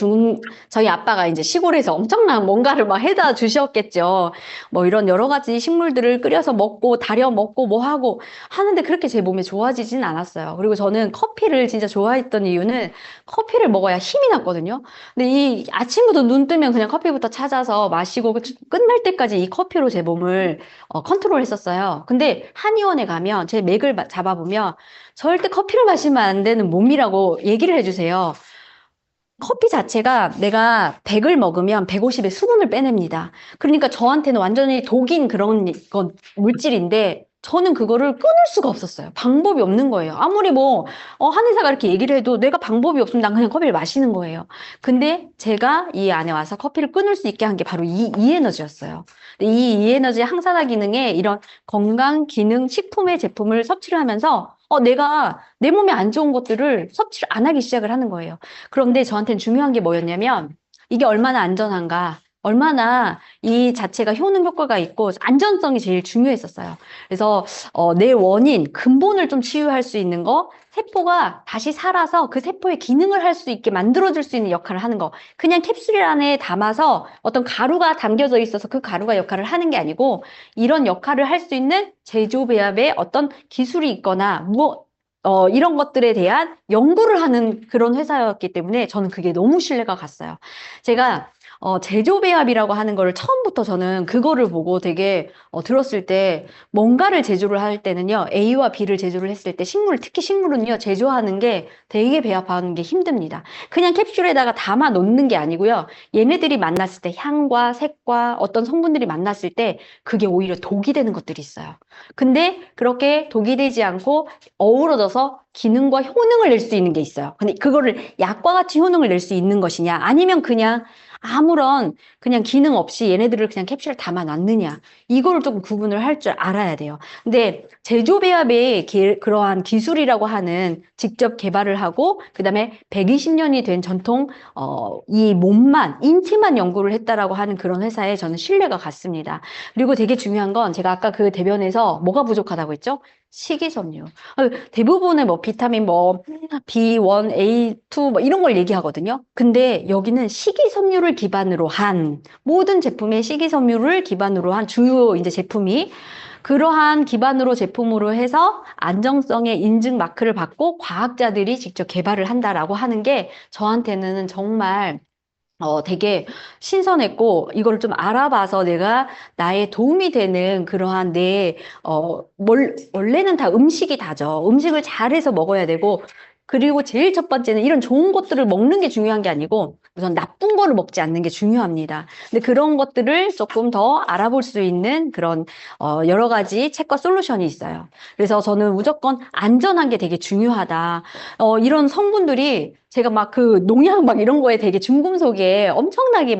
저희 아빠가 이제 시골에서 엄청난 뭔가를 막 해다 주셨겠죠. 뭐 이런 여러 가지 식물들을 끓여서 먹고, 달여 먹고, 뭐 하고 하는데 그렇게 제 몸에 좋아지진 않았어요. 그리고 저는 커피를 진짜 좋아했던 이유는 커피를 먹어야 힘이 났거든요. 근데 이 아침부터 눈 뜨면 그냥 커피부터 찾아서 마시고 끝날 때까지 이 커피로 제 몸을 컨트롤 했었어요. 근데 한의원에 가면 제 맥을 잡아보면 절대 커피를 마시면 안 되는 몸이라고 얘기를 해주세요. 커피 자체가 내가 100을 먹으면 150의 수분을 빼냅니다. 그러니까 저한테는 완전히 독인 그런 물질인데 저는 그거를 끊을 수가 없었어요. 방법이 없는 거예요. 아무리 한의사가 이렇게 얘기를 해도 내가 방법이 없으면 난 그냥 커피를 마시는 거예요. 근데 제가 이 안에 와서 커피를 끊을 수 있게 한 게 바로 이 에너지였어요. 이 에너지 항산화 기능에 이런 건강 기능 식품의 제품을 섭취를 하면서 내가 내 몸에 안 좋은 것들을 섭취를 안 하기 시작을 하는 거예요. 그런데 저한테는 중요한 게 뭐였냐면 이게 얼마나 안전한가, 얼마나 이 자체가 효능 효과가 있고 안전성이 제일 중요했었어요. 그래서 내 원인, 근본을 좀 치유할 수 있는 거, 세포가 다시 살아서 그 세포의 기능을 할 수 있게 만들어줄 수 있는 역할을 하는 거. 그냥 캡슐 안에 담아서 어떤 가루가 담겨져 있어서 그 가루가 역할을 하는 게 아니고 이런 역할을 할 수 있는 제조 배합의 어떤 기술이 있거나 이런 것들에 대한 연구를 하는 그런 회사였기 때문에 저는 그게 너무 신뢰가 갔어요. 제가 제조배합이라고 하는 거를 처음부터 저는 그거를 보고 되게 들었을 때 뭔가를 제조를 할 때는요, A와 B를 제조를 했을 때 특히 식물은요, 제조하는 게 되게 배합하는 게 힘듭니다. 그냥 캡슐에다가 담아 놓는 게 아니고요, 얘네들이 만났을 때 향과 색과 어떤 성분들이 만났을 때 그게 오히려 독이 되는 것들이 있어요. 근데 그렇게 독이 되지 않고 어우러져서 기능과 효능을 낼 수 있는 게 있어요. 근데 그거를 약과 같이 효능을 낼 수 있는 것이냐, 아니면 그냥 아무런 그냥 기능 없이 얘네들을 그냥 캡슐에 담아 놨느냐, 이거를 조금 구분을 할 줄 알아야 돼요. 근데 제조 배합의 그러한 기술이라고 하는 직접 개발을 하고 그다음에 120년이 된 전통 이 몸만 인체만 연구를 했다라고 하는 그런 회사에 저는 신뢰가 갔습니다. 그리고 되게 중요한 건 제가 아까 그 대변에서 뭐가 부족하다고 했죠? 식이섬유. 대부분의 뭐 비타민 뭐 B1, A2 뭐 이런 걸 얘기하거든요. 근데 여기는 식이섬유를 기반으로 한 모든 제품의 식이섬유를 기반으로 한 주요 이제 제품이 그러한 기반으로 제품으로 해서 안정성의 인증 마크를 받고 과학자들이 직접 개발을 한다라고 하는 게 저한테는 정말 되게 신선했고, 이거를 좀 알아봐서 내가 나의 도움이 되는 그러한 원래는 다 음식이 다죠. 음식을 잘해서 먹어야 되고, 그리고 제일 첫 번째는 이런 좋은 것들을 먹는 게 중요한 게 아니고, 우선 나쁜 거를 먹지 않는 게 중요합니다. 근데 그런 것들을 조금 더 알아볼 수 있는 그런, 여러 가지 책과 솔루션이 있어요. 그래서 저는 무조건 안전한 게 되게 중요하다. 이런 성분들이 제가 막 그 농약 막 이런 거에 되게 중금속에 엄청나게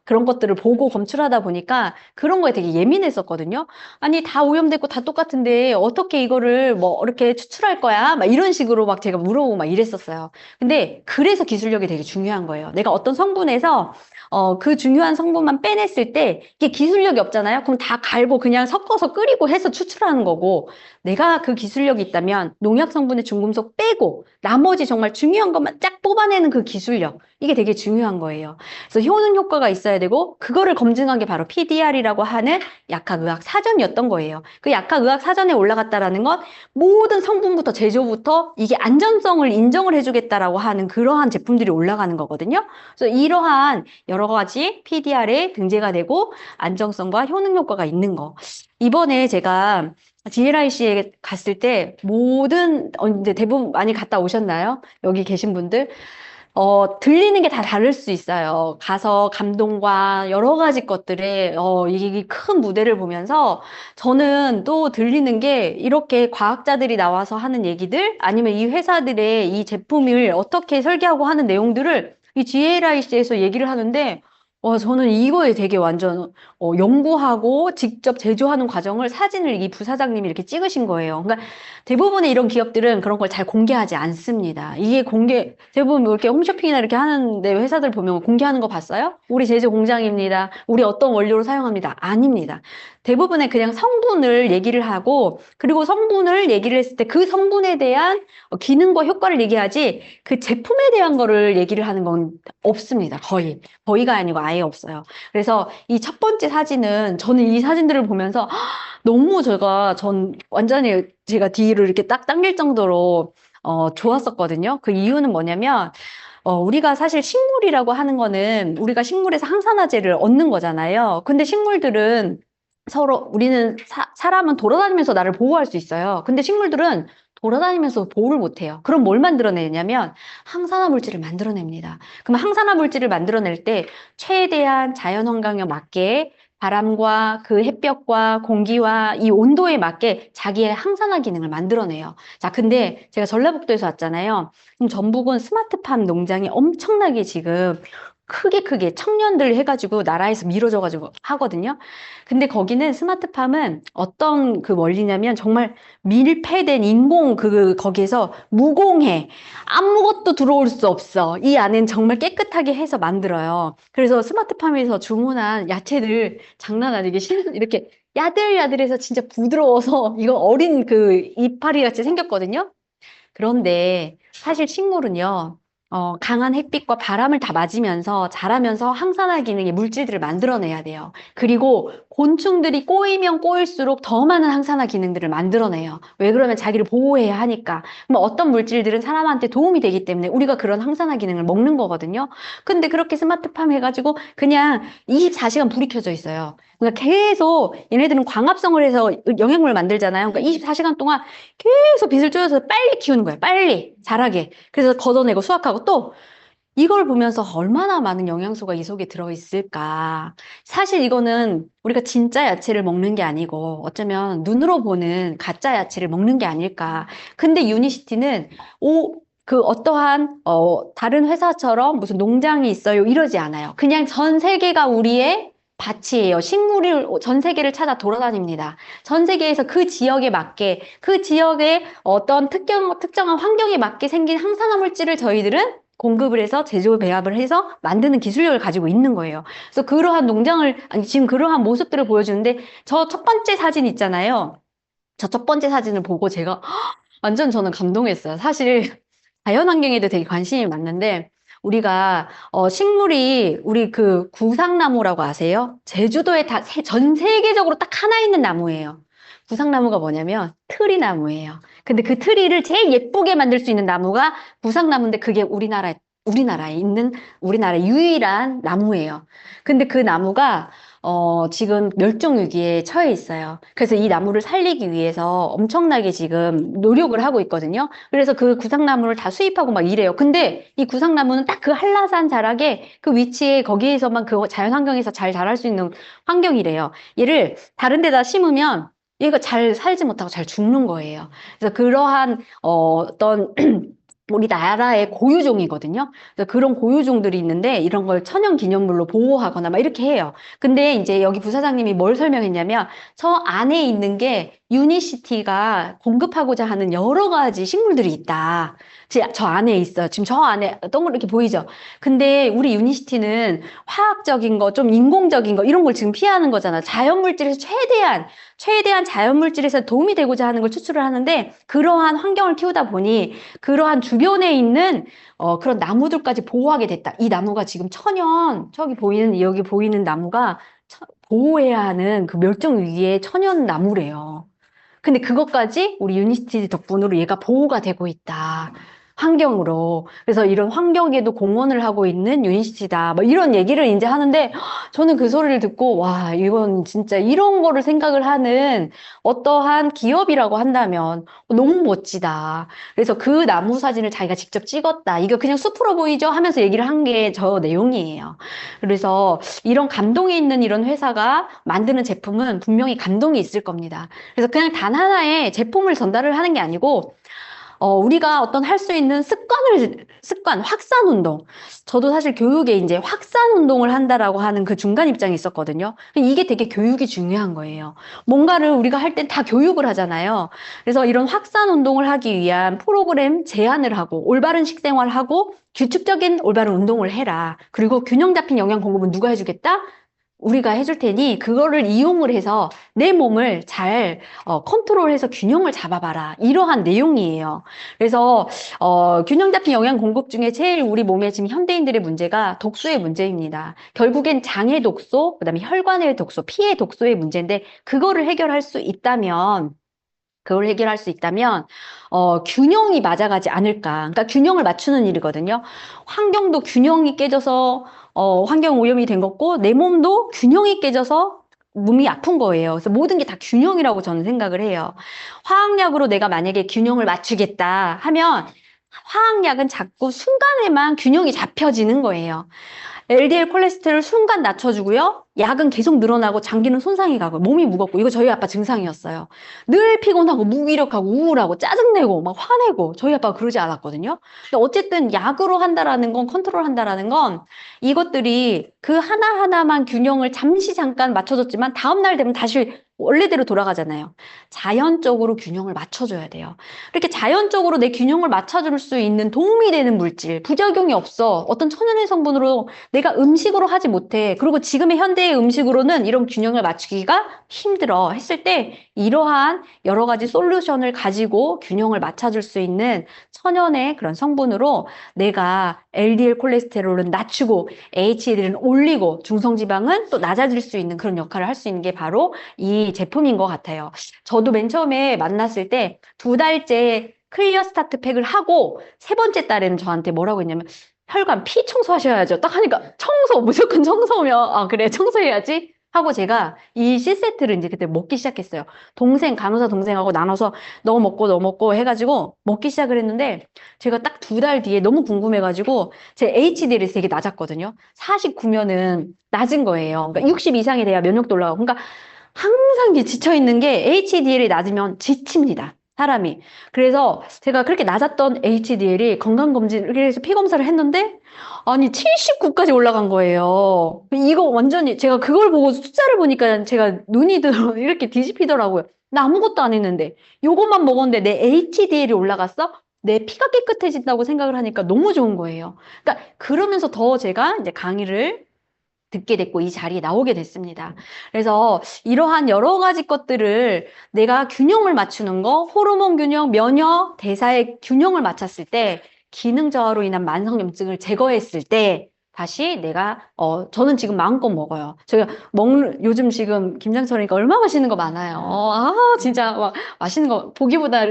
그런 것들을 보고 검출하다 보니까 그런 거에 되게 예민했었거든요. 아니, 다 오염됐고 다 똑같은데 어떻게 이거를 뭐 이렇게 추출할 거야? 막 이런 식으로 막 제가 물어보고 막 이랬었어요. 근데 그래서 기술력이 되게 중요한 거예요. 내가 어떤 성분에서 그 중요한 성분만 빼냈을 때 이게 기술력이 없잖아요. 그럼 다 갈고 그냥 섞어서 끓이고 해서 추출하는 거고 내가 그 기술력이 있다면 농약 성분의 중금속 빼고 나머지 정말 중요한 것만 쫙 뽑아내는 그 기술력 이게 되게 중요한 거예요. 그래서 효능 효과가 있어야 되고 그거를 검증한 게 바로 PDR이라고 하는 약학의학 사전이었던 거예요. 그 약학의학 사전에 올라갔다라는 건 모든 성분부터 제조부터 이게 안전성을 인정을 해주겠다라고 하는 그러한 제품들이 올라가는 거거든요. 그래서 이러한 여러 가지 PDR에 등재가 되고 안정성과 효능 효과가 있는 거. 이번에 제가 GLIC에 갔을 때 이제 대부분 많이 갔다 오셨나요? 여기 계신 분들? 들리는 게 다 다를 수 있어요. 가서 감동과 여러 가지 것들에, 이 큰 무대를 보면서 저는 또 들리는 게 이렇게 과학자들이 나와서 하는 얘기들, 아니면 이 회사들의 이 제품을 어떻게 설계하고 하는 내용들을 이 GLIC에서 얘기를 하는데, 저는 이거에 되게 완전, 연구하고 직접 제조하는 과정을 사진을 이 부사장님이 이렇게 찍으신 거예요. 그러니까 대부분의 이런 기업들은 그런 걸 잘 공개하지 않습니다. 대부분 뭐 이렇게 홈쇼핑이나 이렇게 하는데 회사들 보면 공개하는 거 봤어요? 우리 제조 공장입니다. 우리 어떤 원료를 사용합니다. 아닙니다. 대부분의 그냥 성분을 얘기를 하고, 그리고 성분을 얘기를 했을 때 그 성분에 대한 기능과 효과를 얘기하지, 그 제품에 대한 거를 얘기를 하는 건 없습니다. 거의가 아니고 아예 없어요. 그래서 이 첫 번째 사진은 저는 이 사진들을 보면서 너무 완전히 제가 뒤를 이렇게 딱 당길 정도로 좋았었거든요. 그 이유는 뭐냐면 우리가 사실 식물이라고 하는 거는 우리가 식물에서 항산화제를 얻는 거잖아요. 근데 식물들은 우리는 사람은 돌아다니면서 나를 보호할 수 있어요. 근데 식물들은 돌아다니면서 보호를 못해요. 그럼 뭘 만들어내냐면 항산화 물질을 만들어냅니다. 그럼 항산화 물질을 만들어낼 때 최대한 자연 환경에 맞게 바람과 그 햇볕과 공기와 이 온도에 맞게 자기의 항산화 기능을 만들어내요. 자, 근데 제가 전라북도에서 왔잖아요. 그럼 전북은 스마트팜 농장이 엄청나게 지금 크게 청년들 해가지고 나라에서 밀어줘가지고 하거든요. 근데 거기는 스마트팜은 어떤 그 원리냐면 정말 밀폐된 거기에서 무공해. 아무것도 들어올 수 없어. 이 안엔 정말 깨끗하게 해서 만들어요. 그래서 스마트팜에서 주문한 야채들 장난 아니게 이렇게 야들야들해서 진짜 부드러워서 이거 어린 그 이파리 같이 생겼거든요. 그런데 사실 식물은요. 강한 햇빛과 바람을 다 맞으면서 자라면서 항산화 기능의 물질들을 만들어내야 돼요. 그리고 곤충들이 꼬이면 꼬일수록 더 많은 항산화 기능들을 만들어내요. 왜 그러면 자기를 보호해야 하니까. 뭐 어떤 물질들은 사람한테 도움이 되기 때문에 우리가 그런 항산화 기능을 먹는 거거든요. 근데 그렇게 스마트팜 해가지고 그냥 24시간 불이 켜져 있어요. 그러니까 계속 얘네들은 광합성을 해서 영양분을 만들잖아요. 그러니까 24시간 동안 계속 빛을 쬐어서 빨리 키우는 거예요. 빨리 자라게. 그래서 걷어내고 수확하고 또 이걸 보면서 얼마나 많은 영양소가 이 속에 들어있을까. 사실 이거는 우리가 진짜 야채를 먹는 게 아니고 어쩌면 눈으로 보는 가짜 야채를 먹는 게 아닐까. 근데 유니시티는 그 어떠한 다른 회사처럼 무슨 농장이 있어요 이러지 않아요. 그냥 전 세계가 우리의 밭이에요. 식물을 전 세계를 찾아 돌아다닙니다. 전 세계에서 그 지역에 맞게 그 지역의 어떤 특정한 환경에 맞게 생긴 항산화 물질을 저희들은 공급을 해서 제조 배합을 해서 만드는 기술력을 가지고 있는 거예요. 그래서 그러한 농장을 아니 지금 그러한 모습들을 보여주는데 저 첫 번째 사진 있잖아요. 저 첫 번째 사진을 보고 제가 완전 저는 감동했어요. 사실 자연환경에도 되게 관심이 많는데 우리가 식물이 우리 그 구상나무라고 아세요? 제주도에 전 세계적으로 딱 하나 있는 나무예요. 구상나무가 뭐냐면 트리나무예요. 근데 그 트리를 제일 예쁘게 만들 수 있는 나무가 구상나무인데 그게 우리나라에 있는 우리나라 유일한 나무예요. 근데 그 나무가 지금 멸종 위기에 처해 있어요. 그래서 이 나무를 살리기 위해서 엄청나게 지금 노력을 하고 있거든요. 그래서 그 구상나무를 다 수입하고 막 이래요. 근데 이 구상나무는 딱 그 한라산 자락에 그 위치에 거기에서만 그 자연환경에서 잘 자랄 수 있는 환경이래요. 얘를 다른 데다 심으면 얘가 잘 살지 못하고 잘 죽는 거예요. 그래서 그러한 어떤 우리나라의 고유종이거든요. 그래서 그런 고유종들이 있는데 이런 걸 천연기념물로 보호하거나 막 이렇게 해요. 근데 이제 여기 부사장님이 뭘 설명했냐면 저 안에 있는 게 유니시티가 공급하고자 하는 여러 가지 식물들이 있다. 저 안에 있어요. 지금 저 안에 동그랗게 보이죠? 근데 우리 유니시티는 화학적인 거, 좀 인공적인 거 이런 걸 지금 피하는 거잖아. 자연물질에서 최대한 자연물질에서 도움이 되고자 하는 걸 추출을 하는데 그러한 환경을 키우다 보니 그러한 주변에 있는 그런 나무들까지 보호하게 됐다. 이 나무가 지금 여기 보이는 나무가 보호해야 하는 그 멸종 위기의 천연 나무래요. 근데 그것까지 우리 유니스티 덕분으로 얘가 보호가 되고 있다. 환경으로. 그래서 이런 환경에도 공헌을 하고 있는 유니시티다. 뭐 이런 얘기를 이제 하는데 저는 그 소리를 듣고 와, 이건 진짜 이런 거를 생각을 하는 어떠한 기업이라고 한다면 너무 멋지다. 그래서 그 나무 사진을 자기가 직접 찍었다. 이거 그냥 숲으로 보이죠? 하면서 얘기를 한 게 저 내용이에요. 그래서 이런 감동이 있는 이런 회사가 만드는 제품은 분명히 감동이 있을 겁니다. 그래서 그냥 단 하나의 제품을 전달을 하는 게 아니고 우리가 어떤 할 수 있는 확산 운동. 저도 사실 교육에 이제 확산 운동을 한다라고 하는 그 중간 입장이 있었거든요. 이게 되게 교육이 중요한 거예요. 뭔가를 우리가 할 땐 다 교육을 하잖아요. 그래서 이런 확산 운동을 하기 위한 프로그램 제안을 하고, 올바른 식생활하고, 규칙적인 올바른 운동을 해라. 그리고 균형 잡힌 영양 공급은 누가 해주겠다? 우리가 해줄 테니 그거를 이용을 해서 내 몸을 잘 컨트롤해서 균형을 잡아봐라. 이러한 내용이에요. 그래서 균형 잡힌 영양 공급 중에 제일 우리 몸에 지금 현대인들의 문제가 독소의 문제입니다. 결국엔 장의 독소, 그다음에 혈관의 독소, 피의 독소의 문제인데 그걸 해결할 수 있다면 균형이 맞아가지 않을까. 그러니까 균형을 맞추는 일이거든요. 환경도 균형이 깨져서 환경 오염이 된 거고 내 몸도 균형이 깨져서 몸이 아픈 거예요. 그래서 모든 게 다 균형이라고 저는 생각을 해요. 화학약으로 내가 만약에 균형을 맞추겠다 하면 화학약은 자꾸 순간에만 균형이 잡혀지는 거예요. LDL 콜레스테롤 순간 낮춰주고요. 약은 계속 늘어나고 장기는 손상이 가고 몸이 무겁고 이거 저희 아빠 증상이었어요. 늘 피곤하고 무기력하고 우울하고 짜증내고 막 화내고 저희 아빠가 그러지 않았거든요. 근데 어쨌든 약으로 한다라는 건 컨트롤 한다라는 건 이것들이 그 하나하나만 균형을 잠깐 맞춰줬지만 다음날 되면 다시 원래대로 돌아가잖아요. 자연적으로 균형을 맞춰줘야 돼요. 이렇게 자연적으로 내 균형을 맞춰줄 수 있는 도움이 되는 물질, 부작용이 없어. 어떤 천연의 성분으로 내가 음식으로 하지 못해. 그리고 지금의 현대의 음식으로는 이런 균형을 맞추기가 힘들어 했을 때 이러한 여러 가지 솔루션을 가지고 균형을 맞춰줄 수 있는 천연의 그런 성분으로 내가 LDL 콜레스테롤은 낮추고 HDL은 올리고 중성지방은 또 낮아질 수 있는 그런 역할을 할 수 있는 게 바로 이 제품인 것 같아요. 저도 맨 처음에 만났을 때 2달째 클리어 스타트 팩을 하고 세 번째 달에는 저한테 뭐라고 했냐면 혈관 피 청소하셔야죠. 딱 하니까 청소 무조건 청소면 아 그래 청소해야지 하고 제가 이 C세트를 이제 그때 먹기 시작했어요. 동생 간호사 동생하고 나눠서 너 먹고 해가지고 먹기 시작을 했는데 제가 딱 2달 뒤에 너무 궁금해가지고 제 HDL이 되게 낮았거든요. 49면은 낮은 거예요. 그러니까 60 이상이 돼야 면역도 올라가고. 그러니까 항상 지쳐 있는 게 HDL이 낮으면 지칩니다. 사람이. 그래서 제가 그렇게 낮았던 HDL이 건강검진을 해서 피검사를 했는데 아니 79까지 올라간 거예요. 이거 완전히 제가 그걸 보고 숫자를 보니까 제가 눈이 이렇게 뒤집히더라고요. 나 아무것도 안 했는데 요것만 먹었는데 내 HDL이 올라갔어? 내 피가 깨끗해진다고 생각을 하니까 너무 좋은 거예요. 그러니까 그러면서 더 제가 이제 강의를 듣게 됐고 이 자리에 나오게 됐습니다. 그래서 이러한 여러 가지 것들을 내가 균형을 맞추는 거, 호르몬 균형, 면역, 대사의 균형을 맞췄을 때 기능 저하로 인한 만성염증을 제거했을 때 다시 내가 저는 지금 마음껏 먹어요. 제가 요즘 지금 김장철이니까 얼마나 맛있는 거 많아요. 진짜 막 맛있는 거 보기보다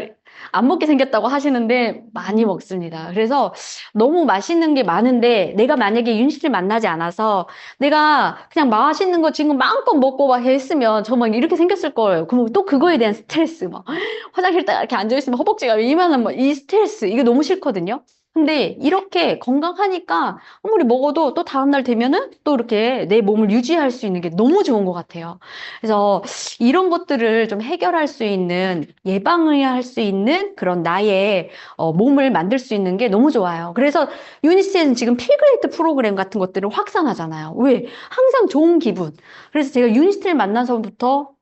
안 먹게 생겼다고 하시는데 많이 먹습니다. 그래서 너무 맛있는 게 많은데 내가 만약에 윤 씨를 만나지 않아서 내가 그냥 맛있는 거 지금 마음껏 먹고 막 했으면 정말 이렇게 생겼을 거예요. 그럼 또 그거에 대한 스트레스 막 화장실 딱 이렇게 앉아있으면 허벅지가 이만한 이 스트레스 이게 너무 싫거든요. 근데 이렇게 건강하니까 아무리 먹어도 또 다음날 되면은 또 이렇게 내 몸을 유지할 수 있는 게 너무 좋은 것 같아요. 그래서 이런 것들을 좀 해결할 수 있는 예방을 할 수 있는 그런 나의 몸을 만들 수 있는 게 너무 좋아요. 그래서 유니스에는 지금 필그레이트 프로그램 같은 것들을 확산하잖아요. 왜? 항상 좋은 기분. 그래서 제가 유니스를 만나서부터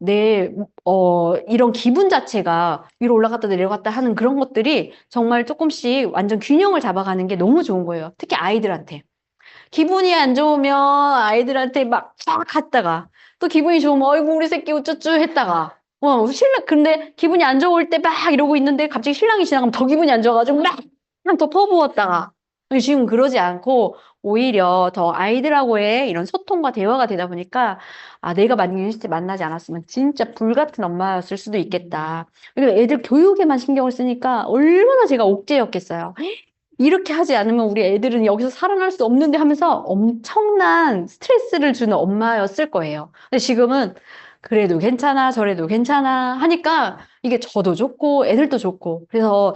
이런 기분 자체가 위로 올라갔다 내려갔다 하는 그런 것들이 정말 조금씩 완전 균형을 잡아가는 게 너무 좋은 거예요. 특히 아이들한테. 기분이 안 좋으면 아이들한테 막 갔다가 또 기분이 좋으면 어이구 우리 새끼 우쭈쭈 했다가 근데 기분이 안 좋을 때 막 이러고 있는데 갑자기 신랑이 지나가면 더 기분이 안 좋아가지고 막 더 퍼부었다가 지금 그러지 않고 오히려 더 아이들하고의 이런 소통과 대화가 되다 보니까 내가 만약 유니스트 만나지 않았으면 진짜 불같은 엄마였을 수도 있겠다. 그리고 애들 교육에만 신경을 쓰니까 얼마나 제가 옥죄였겠어요. 이렇게 하지 않으면 우리 애들은 여기서 살아날 수 없는데 하면서 엄청난 스트레스를 주는 엄마였을 거예요. 근데 지금은 그래도 괜찮아, 저래도 괜찮아 하니까 이게 저도 좋고 애들도 좋고 그래서